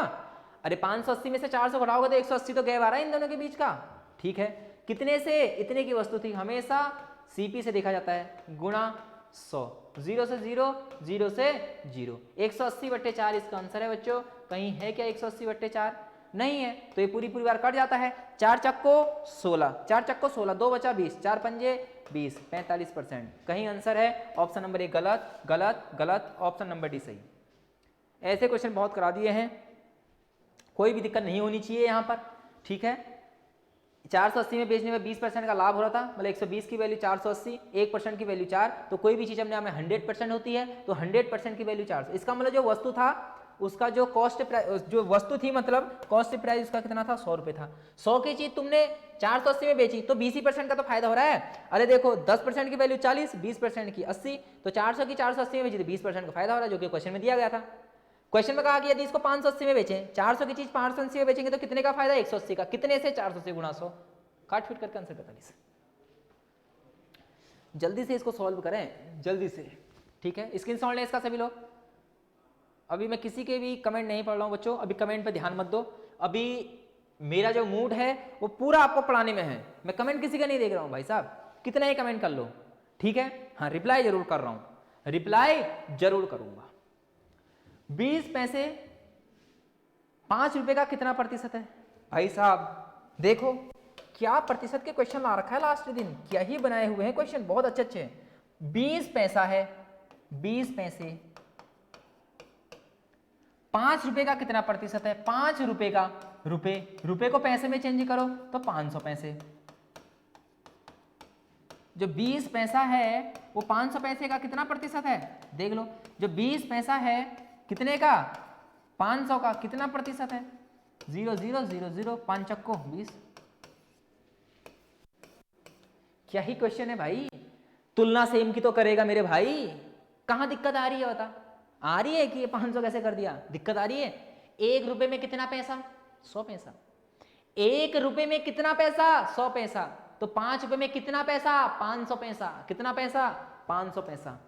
अरे 580 में से 400 घटाओगे तो 180 तो गैप आ रहा है इन दोनों के बीच का, ठीक है। कितने से, इतने की वस्तु थी, हमेशा सीपी से देखा जाता है, गुणा 100, 0 से 0, 0 से 0, 180/4 इसका आंसर है बच्चों। कहीं है क्या 180/4, नहीं है, तो ये पूरी बार कट जाता है। 4 चक्को 16, 4 चक्को 16, 2 बचा 20, 4 पंजे 20, 45%। कहीं आंसर है ऑप्शन नंबर 1 गलत, गलत, गलत, ऑप्शन नंबर डी सही। ऐसे क्वेश्चन बहुत करा दिए हैं, कोई भी दिक्कत नहीं होनी चाहिए यहाँ पर, ठीक है। 480 में बेचने में 20% का लाभ हो रहा था, मतलब 120 की वैल्यू 480, 1% की वैल्यू 4, तो कोई भी चीज अपने आप में 100% होती है तो 100% की वैल्यू 400। इसका मतलब जो वस्तु था उसका जो कॉस्ट प्राइस, जो वस्तु थी मतलब कॉस्ट प्राइस उसका कितना था, 100 रुपये था। 100 की चीज तुमने 480 में बेची तो 20% का तो फायदा हो रहा है। अरे देखो 10% की वैल्यू 40, 20% की 80, तो 400 की 480 में बेची तो 20% का फायदा हो रहा है, जो कि क्वेश्चन में दिया गया था। क्वेश्चन में कहा कि यदि इसको 580 में बेचें, 400 की चीज 580 में बेचेंगे तो कितने का फायदा, 180 का। कितने से, 400 से गुणा 100, काट फिट करके आंसर 45। जल्दी से इसको सॉल्व करें, जल्दी से, ठीक है। स्क्रीनशॉट लें इसका सभी लोग। अभी मैं किसी के भी कमेंट नहीं पढ़ रहा हूं बच्चों, अभी कमेंट पे ध्यान मत दो। अभी मेरा जो मूड है वो पूरा आपको पढ़ाने में है, मैं कमेंट किसी का नहीं देख रहा हूं भाई साहब, कितना ही कमेंट कर लो, ठीक है। हाँ रिप्लाई जरूर कर रहा हूं, रिप्लाई जरूर करूंगा। 20 पैसे 5 रुपए का कितना प्रतिशत है भाई साहब, देखो क्या प्रतिशत के क्वेश्चन ला रखा है लास्ट दिन, क्या ही बनाए हुए हैं क्वेश्चन, बहुत अच्छे अच्छे। 20 पैसा है, 20 पैसे 5 रुपए का कितना प्रतिशत है, 5 रुपए का, रुपए को पैसे में चेंज करो तो 500 पैसे। जो 20 पैसा है वो 500 पैसे का कितना प्रतिशत है, देख लो। जो 20 पैसा है कितने का, 500 का कितना प्रतिशत है, 0 0 0 0, 5 चक्को 20। क्या ही क्वेश्चन है भाई, तुलना सेम की तो करेगा मेरे भाई, कहां दिक्कत आ रही है बता, आ रही है कि ये 500 कैसे कर दिया, दिक्कत आ रही है। 1 रुपए में कितना पैसा, 100 पैसा। 1 रुपए में कितना पैसा, 100 पैसा। तो 5 रुपए में कितना पैसा, 500 पैसा। कितना पैसा, 500 पैसा।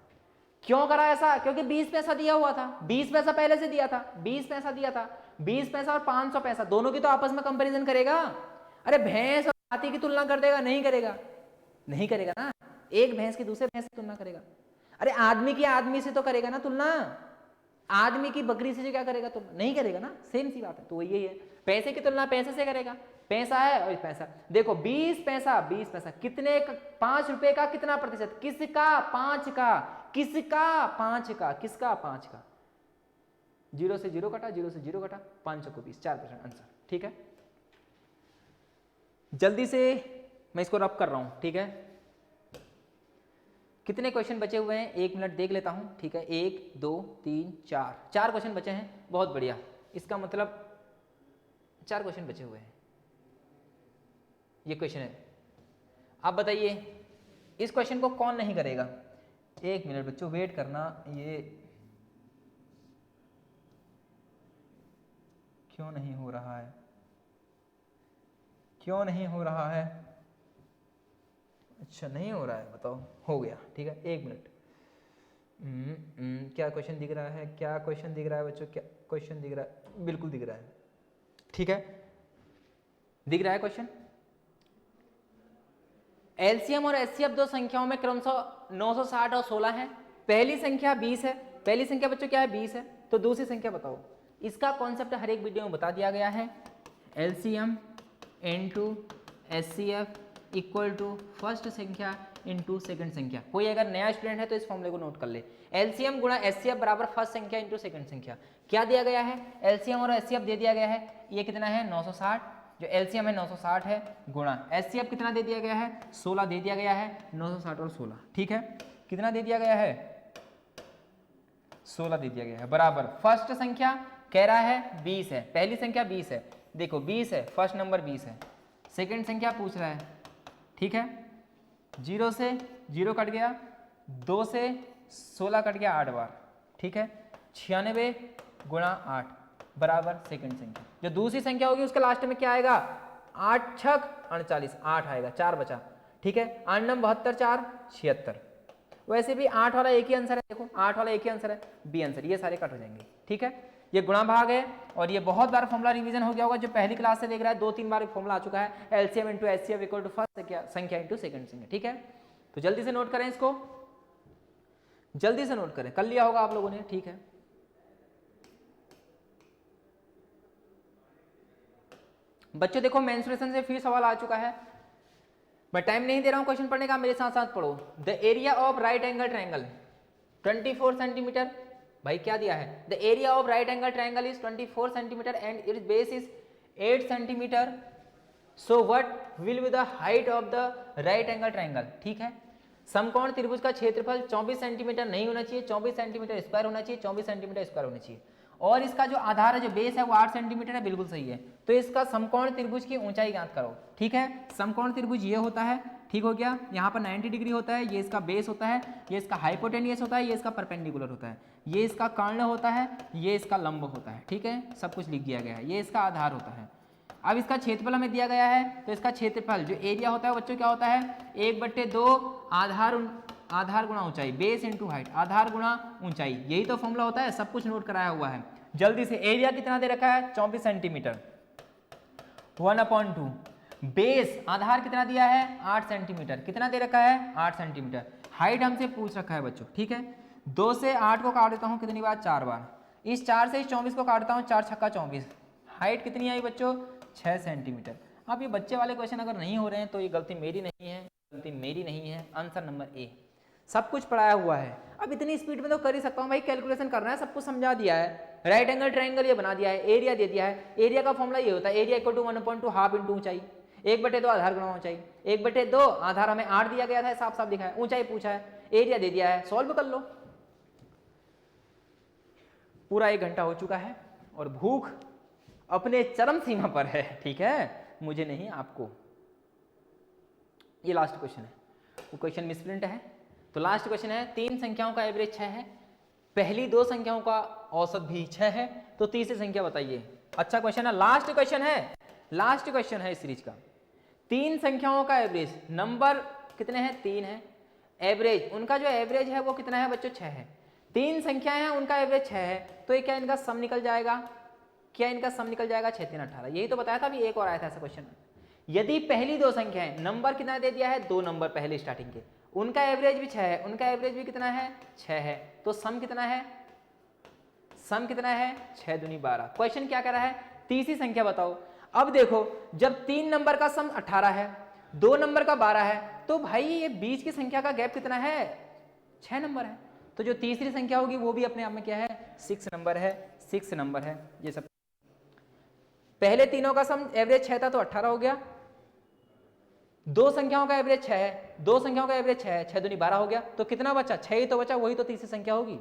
क्यों करा ऐसा, क्योंकि 20 पैसा दिया हुआ था, 20 पैसा पहले से दिया था, 20 पैसा दिया था, 20 पैसा और 500 पैसा दोनों की तो आपस में कंपैरिजन करेगा। अरे भैंस और हाथी की तुलना कर देगा, नहीं करेगा, नहीं करेगा ना। एक भैंस की दूसरे भैंस की तुलना करेगा। अरे आदमी की आदमी से तो करेगा ना तुलना, आदमी की बकरी से क्या करेगा, तो नहीं करेगा ना, सेम सी बात है। तो यही है, पैसे की तुलना पैसे से करेगा, पैसा है और पैसा। देखो 20 पैसा, 20 पैसा कितने, 5 रुपए का कितना प्रतिशत, किसका, 5 का, किसका, 5 का, किसका, 5 का। 0 से 0 कटा, 0 से 0 कटा, 5 को 20, 4% आंसर, ठीक है। जल्दी से मैं इसको रब कर रहा हूं, ठीक है। कितने क्वेश्चन बचे हुए हैं, 1 मिनट देख लेता हूं, ठीक है। 1 2 3 4, 4 क्वेश्चन बचे हैं, बहुत बढ़िया। इसका मतलब 4 क्वेश्चन बचे हुए हैं, ये क्वेश्चन है। आप बताइए इस क्वेश्चन को कौन नहीं करेगा? 1 मिनट बच्चों वेट करना, ये क्यों नहीं हो रहा है, क्यों नहीं हो रहा है? अच्छा नहीं हो रहा है, बताओ। हो गया, ठीक है। 1 मिनट। क्या क्वेश्चन दिख रहा है, क्या क्वेश्चन दिख रहा है बच्चों, क्या क्वेश्चन दिख रहा है? बिल्कुल दिख रहा है, ठीक है, दिख रहा है क्वेश्चन। एलसीएम और एचसीएफ दो संख्याओं में क्रमशः 960 और 16 है। पहली संख्या 20 है, पहली संख्या बच्चों क्या है, 20 है। तो दूसरी संख्या बताओ। इसका कॉन्सेप्ट हर एक वीडियो में बता दिया गया है। LCM into HCF equal to first संख्या इंटू सेकंड संख्या। कोई अगर नया स्टूडेंट है तो इस फॉर्मूले को नोट कर ले। एलसीएम गुणा एचसीएफ बराबर फर्स्ट संख्या इंटू सेकंड संख्या। क्या दिया गया है? एलसीएम और एचसीएफ दे दिया गया है। ये कितना है, 960, जो एलसीएम है 960 है, गुणा एचसीएफ कितना दे दिया गया है, 16 दे दिया गया है। 960 और 16, ठीक है, कितना दे दिया गया है, 16 दे दिया गया है, बराबर फर्स्ट संख्या कह रहा है 20 है। पहली संख्या 20 है, देखो 20 है, फर्स्ट नंबर 20 है। सेकंड संख्या पूछ रहा है, ठीक है, 0 से 0 कट गया, 2 से 16 कट गया 8 बार, ठीक है। 96 गुणा 8 बराबर सेकंड संख्या। जो दूसरी संख्या होगी उसके लास्ट में क्या आएगा, 8 छक 39, 8 आएगा, 4 बचा, ठीक है। 8 नम 72, 4 76। वैसे भी 8 वाला एक ही आंसर है, देखो 8 वाला एक ही आंसर है, बी आंसर। ये सारे कट हो जाएंगे, ठीक है। ये गुणा भाग है और ये बहुत बार फॉर्मूला रिवीजन हो गया होगा। जो पहली क्लास से देख रहा है 2-3 बार फॉर्मूला आ चुका है। LCM into HCF equal to first संख्या इंटू सेकंड संख्या, ठीक है। तो जल्दी से नोट करें इसको, जल्दी से नोट करें, कर लिया होगा आप लोगों ने, ठीक है। बच्चों देखो मेंस्ट्रुएशन से फिर सवाल आ चुका है, मैं टाइम नहीं दे रहा हूं क्वेश्चन पढ़ने का, मेरे साथ साथ पढ़ो। The area of right angle triangle 24 centimetre. भाई क्या दिया है, the area of right angle triangle is 24 centimetre and it's base is 8 centimetre. So what will be the height of the right angle triangle, ठीक है। समकोण त्रिभुज का क्षेत्रफल 24 सेंटीमीटर नहीं होना चाहिए, 24 सेंटीमीटर स्क्वायर होना चाहिए, 24 सेंटीमीटर स्क्वायर होना चाहिए। और इसका जो आधार है, जो बेस है वो 8 सेंटीमीटर है, बिल्कुल सही है। तो इसका समकोण त्रिभुज की ऊंचाई ज्ञात करो, ठीक है। समकोण त्रिभुज ये होता है, ठीक हो गया। यहाँ पर 90 डिग्री होता है, ये इसका बेस होता है, ये इसका हाइपोटेनियस होता है, ये इसका परपेंडिकुलर होता है, ये इसका कर्ण होता है, ये इसका लंब होता है, ठीक है। सब कुछ लिख दिया गया है, ये इसका आधार होता है। अब इसका क्षेत्रफल हमें दिया गया है, तो इसका क्षेत्रफल जो एरिया होता है बच्चों क्या होता है, 1/2 आधार गुणा ऊंचाई, बेस इंटू हाइट, आधार गुणा ऊंचाई, यही तो फॉर्मूला होता है। सब कुछ नोट कराया हुआ है। जल्दी से, एरिया कितना दे रखा है, 24 सेंटीमीटर, 1/2। बेस आधार कितना दिया है, 8 सेंटीमीटर, कितना दे रखा है, 8 सेंटीमीटर। हाइट हमसे पूछ रखा है बच्चों, ठीक है। 2 से 8 को काट देता हूं कितनी बार, 4 बार। इस 4 से इस 24 को काटता हूं, 4 छक्का 24। हाइट कितनी आई बच्चों, 6 सेंटीमीटर। अब ये बच्चे वाले क्वेश्चन अगर नहीं हो रहे हैं तो ये गलती मेरी नहीं है, गलती मेरी नहीं है। आंसर नंबर ए, सब कुछ पढ़ाया हुआ है। अब इतनी स्पीड में तो कर ही सकता हूँ भाई, कैलकुलेशन करना है, सब कुछ समझा दिया है। राइट एंगल ट्रायंगल ये बना दिया है, एरिया दे दिया है। एरिया का फॉर्मूला ये होता है, area equal to 1/2 half into ऊंचाई, 1/2 आधार गुणा ऊंचाई। 1/2 आधार हमें 8 दिया गया था, साफ साफ दिखा है, ऊंचाई पूछा है, एरिया दे दिया है, सॉल्व कर लो। पूरा 1 घंटा हो चुका है और भूख अपने चरम सीमा पर है, ठीक है, मुझे नहीं आपको। ये लास्ट क्वेश्चन है, वो क्वेश्चन मिसप्रिंट है। तो लास्ट क्वेश्चन है, 3 संख्याओं का एवरेज 6 है, पहली 2 संख्याओं का औसत भी 6 है, तो तीसरी संख्या बताइए। अच्छा क्वेश्चन है, लास्ट क्वेश्चन है, लास्ट क्वेश्चन है इस सीरीज का। 3 संख्याओं का एवरेज, नंबर कितने हैं, 3 है, एवरेज उनका जो एवरेज है वो कितना है बच्चों, 6 है। 3 संख्याएं हैं, उनका एवरेज 6 है, तो ये क्या इनका सम निकल जाएगा, क्या इनका सम निकल जाएगा, 6 3 18। यही तो बताया था अभी, एक और आया था ऐसा क्वेश्चन। यदि पहली 2 संख्याएं, नंबर कितना दे दिया है, 2 नंबर पहले स्टार्टिंग के, उनका एवरेज भी 6 है, उनका एवरेज भी कितना है, 6 है, तो सम कितना है, सम कितना है, 6 दूनी 12। क्वेश्चन क्या कह रहा है, तीसरी संख्या बताओ। अब देखो, जब 3 नंबर का सम 18 है, 2 नंबर का 12 है, तो भाई ये बीच की संख्या का गैप कितना है, 6 नंबर है। तो जो तीसरी संख्या होगी वो भी अपने आप में क्या है, 6 नंबर है, 6 नंबर है। ये सब पहले तीनों का सम एवरेज 6 था तो 18 हो गया, दो संख्याओं का एवरेज 6 है, दो संख्याओं का एवरेज 6 है, 6 दूनी 12 हो गया, तो कितना बचा? 6 ही तो बचा, वही तो तीसरी संख्या होगी।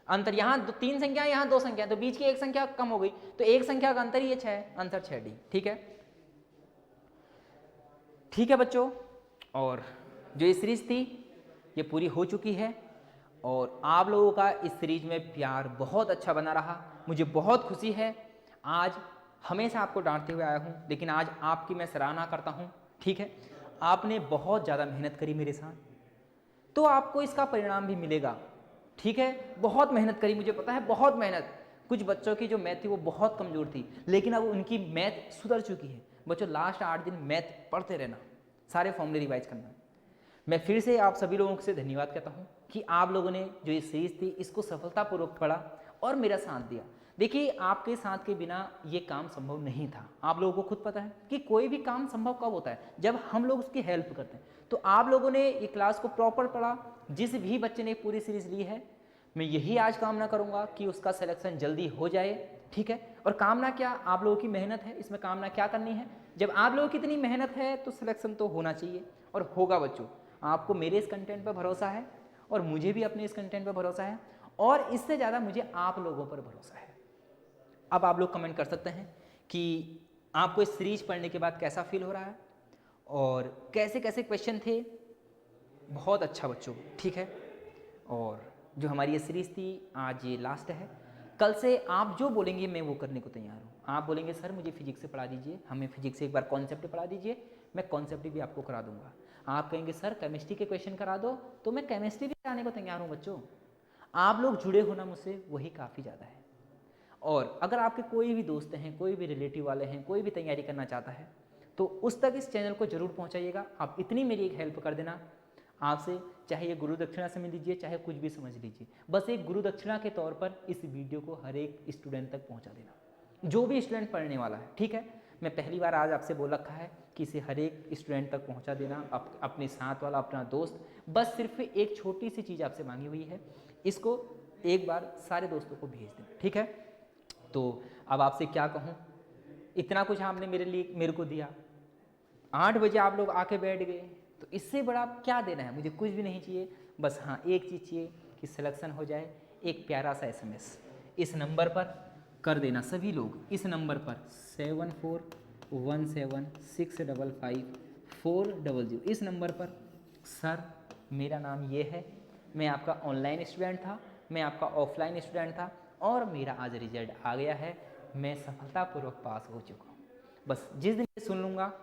अंतर यहाँ तीन संख्या, यहाँ दो संख्या, तो बीच की एक संख्या कम हो गई, तो एक संख्या का अंतर ही ये 6 है, आंसर 6D। ठीक है, ठीक है बच्चों, और जो ये सीरीज थी ये पूरी हो चुकी है, और आप लोगों का इस सीरीज में प्यार बहुत अच्छा बना रहा, मुझे बहुत खुशी है। आज हमेशा आपको डांटते हुए आया हूँ, लेकिन आज आपकी मैं सराहना करता हूँ। ठीक है, आपने बहुत ज़्यादा मेहनत करी मेरे साथ, तो आपको इसका परिणाम भी मिलेगा। ठीक है, बहुत मेहनत करी, मुझे पता है बहुत मेहनत। कुछ बच्चों की जो मैथ थी वो बहुत कमज़ोर थी, लेकिन अब उनकी मैथ सुधर चुकी है। बच्चों लास्ट 8 दिन मैथ पढ़ते रहना, सारे फॉर्मूले रिवाइज करना। मैं फिर से आप सभी लोगों से धन्यवाद कहता हूँ कि आप लोगों ने जो ये सीरीज थी इसको सफलतापूर्वक पढ़ा और मेरा साथ दिया। देखिए, आपके साथ के बिना ये काम संभव नहीं था। आप लोगों को खुद पता है कि कोई भी काम संभव कब होता है, जब हम लोग उसकी हेल्प करते हैं। तो आप लोगों ने ये क्लास को प्रॉपर पढ़ा, जिस भी बच्चे ने पूरी सीरीज ली है, मैं यही आज कामना करूंगा कि उसका सिलेक्शन जल्दी हो जाए। ठीक है, और कामना क्या, आप लोगों की मेहनत है, इसमें कामना क्या करनी है। जब आप लोगों की इतनी मेहनत है तो सिलेक्शन तो होना चाहिए, और होगा बच्चों। आपको मेरे इस कंटेंट पर भरोसा है, और मुझे भी अपने इस कंटेंट पर भरोसा है, और इससे ज़्यादा मुझे आप लोगों पर भरोसा है। अब आप लोग कमेंट कर सकते हैं कि आपको इस सीरीज पढ़ने के बाद कैसा फील हो रहा है, और कैसे कैसे क्वेश्चन थे। बहुत अच्छा बच्चों, ठीक है, और जो हमारी ये सीरीज़ थी आज ये लास्ट है। कल से आप जो बोलेंगे मैं वो करने को तैयार हूँ। आप बोलेंगे सर मुझे फिजिक्स से पढ़ा दीजिए, हमें फिजिक्स से एक बार कॉन्सेप्ट पढ़ा दीजिए, मैं कॉन्सेप्ट भी आपको करा दूंगा। आप कहेंगे सर केमिस्ट्री के क्वेश्चन करा दो, तो मैं केमिस्ट्री भी कराने को तैयार हूँ। बच्चों आप लोग जुड़े होना मुझसे वही काफ़ी ज़्यादा है। और अगर आपके कोई भी दोस्त हैं, कोई भी रिलेटिव वाले हैं, कोई भी तैयारी करना चाहता है, तो उस तक इस चैनल को जरूर पहुँचाइएगा। आप इतनी मेरी एक हेल्प कर देना, आपसे चाहे ये गुरु दक्षिणा समझ लीजिए, चाहे कुछ भी समझ लीजिए, बस एक गुरु दक्षिणा के तौर पर इस वीडियो को हर एक स्टूडेंट तक पहुंचा देना, जो भी स्टूडेंट पढ़ने वाला है। ठीक है, मैं पहली बार आज आपसे बोल रखा है कि इसे हर एक स्टूडेंट तक पहुंचा देना, अपने साथ वाला अपना दोस्त। बस सिर्फ एक छोटी सी चीज़ आपसे मांगी हुई है, इसको एक बार सारे दोस्तों को भेज देना। ठीक है, तो अब आपसे क्या कहूँ, इतना कुछ आपने मेरे को दिया, 8 बजे आप लोग आके बैठ गए, तो इससे बड़ा क्या देना है, मुझे कुछ भी नहीं चाहिए। बस हाँ एक चीज़ चाहिए कि सिलेक्शन हो जाए। एक प्यारा सा SMS इस नंबर पर कर देना सभी लोग, इस नंबर पर 7417655400, इस नंबर पर सर मेरा नाम ये है, मैं आपका ऑनलाइन स्टूडेंट था, मैं आपका ऑफलाइन स्टूडेंट था, और मेरा आज रिजल्ट आ गया है, मैं सफलतापूर्वक पास हो चुका हूँ। बस जिस दिन सुन लूँगा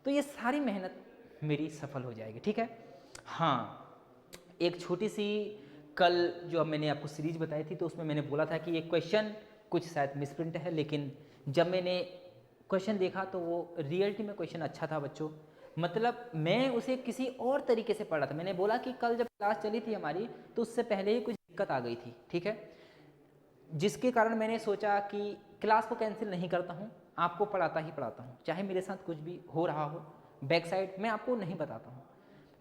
तो ये सारी मेहनत मेरी सफल हो जाएगी। ठीक है, हाँ एक छोटी सी कल जो मैंने आपको सीरीज बताई थी, तो उसमें मैंने बोला था कि ये क्वेश्चन कुछ शायद मिसप्रिंट है, लेकिन जब मैंने क्वेश्चन देखा तो वो रियलिटी में क्वेश्चन अच्छा था बच्चों। मतलब मैं उसे किसी और तरीके से पढ़ा था। मैंने बोला कि कल जब क्लास चली थी हमारी, तो उससे पहले ही कुछ दिक्कत आ गई थी। ठीक है, जिसके कारण मैंने सोचा कि क्लास को कैंसिल नहीं करता हूँ, आपको पढ़ाता ही पढ़ाता हूँ, चाहे मेरे साथ कुछ भी हो रहा हो बैक साइड मैं आपको नहीं बताता हूँ।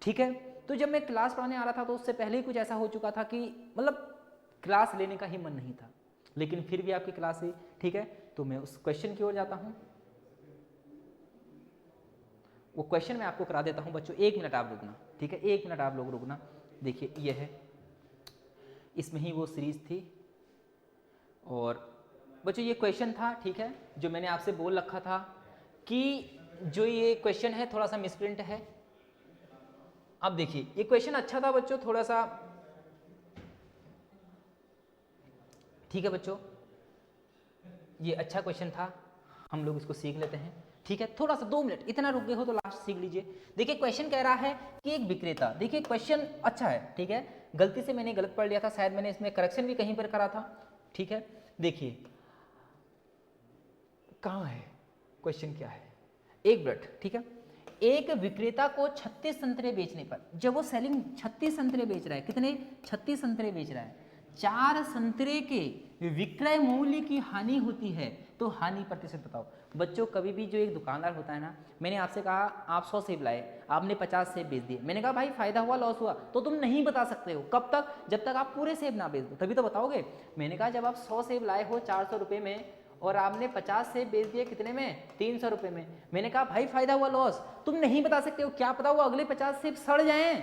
ठीक है, तो जब मैं क्लास पढ़ाने आ रहा था तो उससे पहले ही कुछ ऐसा हो चुका था कि मतलब क्लास लेने का ही मन नहीं था, लेकिन फिर भी आपकी क्लास हुई। ठीक है, तो मैं उस क्वेश्चन की ओर जाता हूँ, वो क्वेश्चन मैं आपको करा देता हूँ बच्चों। 1 मिनट आप रुकना, ठीक है, 1 मिनट आप लोग रुकना। देखिए ये है, इसमें ही वो सीरीज थी, और बच्चों ये क्वेश्चन था। ठीक है, जो मैंने आपसे बोल रखा था कि जो ये क्वेश्चन है थोड़ा सा मिसप्रिंट है। अब देखिए ये क्वेश्चन अच्छा था बच्चों, थोड़ा सा, ठीक है बच्चों, ये अच्छा क्वेश्चन था, हम लोग इसको सीख लेते हैं। ठीक है, थोड़ा सा 2 मिनट, इतना रुक गए हो तो लास्ट सीख लीजिए। देखिए क्वेश्चन कह रहा है कि एक विक्रेता, देखिए क्वेश्चन अच्छा है। ठीक है, गलती से मैंने गलत पढ़ लिया था, शायद मैंने इसमें करेक्शन भी कहीं पर करा था। ठीक है, देखिए कहाँ है क्वेश्चन, क्या है, 1 मिनट। ठीक है, एक विक्रेता को 36 संतरे बेचने पर, जब वो सेलिंग 36 संतरे बेच रहा है, कितने 36 संतरे बेच रहा है, 4 संतरे के विक्रय मूल्य की हानि होती है, तो हानि प्रतिशत बताओ। बच्चों कभी भी जो एक दुकानदार होता है ना, मैंने आपसे कहा आप 100 सेब लाए, आपने 50 सेब बेच दिए, मैंने कहा भाई फायदा हुआ लॉस हुआ, तो तुम नहीं बता सकते हो। कब तक, जब तक आप पूरे सेब ना बेच दो, तभी तो बताओगे। मैंने कहा जब आप 100 सेब लाए हो 400 रुपये में, और आपने 50 सेब बेच दिए कितने में, 300 रुपये में। मैंने कहा भाई फायदा हुआ लॉस, तुम नहीं बता सकते हो, क्या पता वो अगले 50 सेब सड़ जाएं,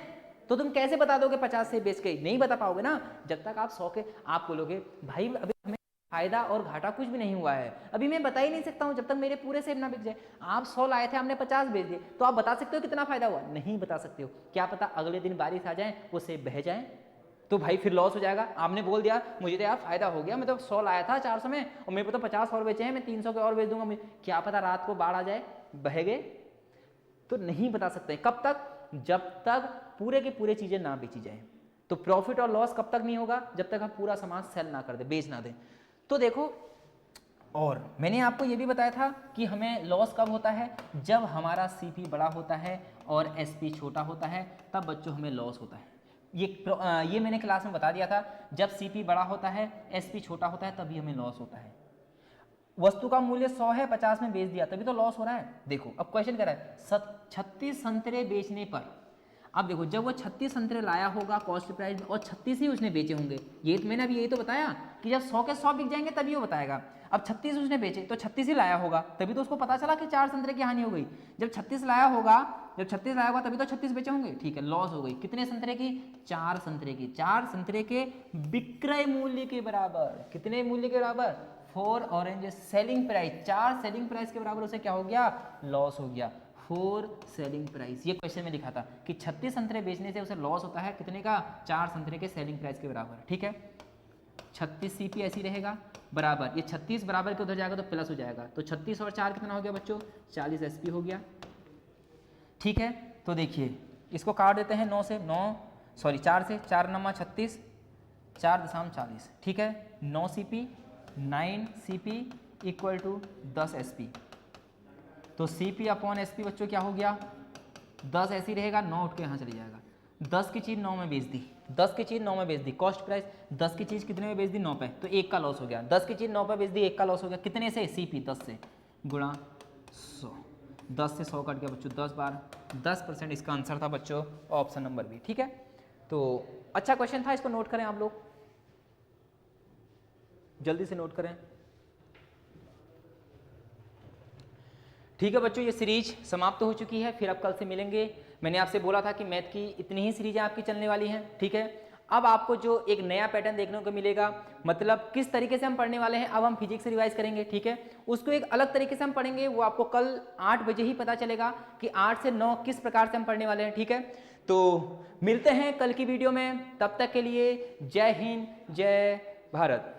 तो तुम कैसे बता दोगे 50 सेब बेच के, नहीं बता पाओगे ना। जब तक आप 100 के, आप बोलोगे भाई अभी हमें फायदा और घाटा कुछ भी नहीं हुआ है, अभी मैं बता ही नहीं सकता हूं जब तक मेरे पूरे सेब ना बिक जाए। आप 100 लाए थे, हमने 50 बेच दिए, तो आप बता सकते हो कितना फायदा हुआ, नहीं बता सकते हो। क्या पता अगले दिन बारिश आ जाए, वो सेब बह जाए, तो भाई फिर लॉस हो जाएगा। आपने बोल दिया मुझे तो यार फायदा हो गया, मैं तो 100 लाया था 400 में और मेरे को तो 50 और बेचे हैं, मैं 300 के और बेच दूंगा, मुझे क्या पता रात को बाढ़ आ जाए बह गए। तो नहीं बता सकते। कब तक, जब तक पूरे के पूरे चीजें ना बेची जाए। तो प्रॉफिट और लॉस कब तक नहीं होगा, जब तक हम पूरा सामान सेल ना कर दे, बेच ना दें। तो देखो, और मैंने आपको ये भी बताया था कि हमें लॉस कब होता है, जब हमारा सीपी बड़ा होता है और एसपी छोटा होता है, तब बच्चों हमें लॉस होता है। ये मैंने क्लास में बता दिया था, जब सीपी बड़ा होता है एसपी छोटा होता है तभी हमें लॉस होता है। वस्तु का मूल्य 100 है, 50 में बेच दिया, तभी तो लॉस हो रहा है। देखो अब क्वेश्चन कह रहा है 36 संतरे बेचने पर, अब देखो जब वो 36 संतरे लाया होगा कॉस्ट प्राइस में और 36 ही उसने बेचे होंगे, ये तो मैंने अभी यही तो बताया कि जब 100 के 100 बिक जाएंगे तभी वो बताएगा। अब 36 उसने बेचे तो 36 ही लाया होगा, तभी तो उसको पता चला कि 4 संतरे की हानि हो गई। जब 36 लाया होगा, तभी तो 36 बेचे होंगे, ठीक है, लॉस हो गई। कितने संतरे की, 4 संतरे की। 4 संतरे के विक्रय मूल्य के बराबर, कितने मूल्य के बराबर, 4 orange selling price, 4 selling price के बराबर उसे क्या हो गया, लॉस हो गया। 4 सेलिंग प्राइस, ये क्वेश्चन में लिखा था कि 36 संतरे बेचने से उसे लॉस होता है कितने का, 4 संतरे के सेलिंग प्राइस के बराबर, ठीक है। 36 सीपी ऐसी रहेगा बराबर, ये 36 बराबर के उधर जाएगा तो प्लस हो जाएगा, तो 36 और 4 कितना हो गया बच्चों, 40 एसपी हो गया, ठीक है। तो देखिए इसको काट देते हैं 9 से, 4 से, 4 नमा 36, 4.40, ठीक है। 9 CP 9 CP equal to 10 SP, तो सीपी अपॉन एसपी बच्चों क्या हो गया, 10 ऐसी रहेगा, 9 उठ के यहाँ चली जाएगा। 10 की चीज़ 9 में बेच दी, 10 की चीज़ 9 में बेच दी, कॉस्ट प्राइस 10 की चीज़ कितने में बेच दी, 9 पे, तो 1 का लॉस हो गया। 10 की चीज़ 9 पे बेच दी, 1 का लॉस हो गया, कितने से, सीपी 10 से गुणा 100, 10 से 100 कट गया बच्चों, 10 बार 10%, इसका आंसर था बच्चों ऑप्शन नंबर बी, ठीक है। तो अच्छा क्वेश्चन था, इसको नोट करें आप लोग, जल्दी से नोट करें, ठीक है बच्चों। ये सीरीज समाप्त हो चुकी है, फिर अब कल से मिलेंगे। मैंने आपसे बोला था कि मैथ की इतनी ही सीरीजें आपकी चलने वाली हैं, ठीक है। अब आपको जो एक नया पैटर्न देखने को मिलेगा, मतलब किस तरीके से हम पढ़ने वाले हैं, अब हम फिजिक्स रिवाइज करेंगे, ठीक है। उसको एक अलग तरीके से हम पढ़ेंगे, वो आपको कल 8 बजे ही पता चलेगा कि 8 से 9 किस प्रकार से हम पढ़ने वाले हैं, ठीक है। तो मिलते हैं कल की वीडियो में, तब तक के लिए जय हिंद, जय भारत।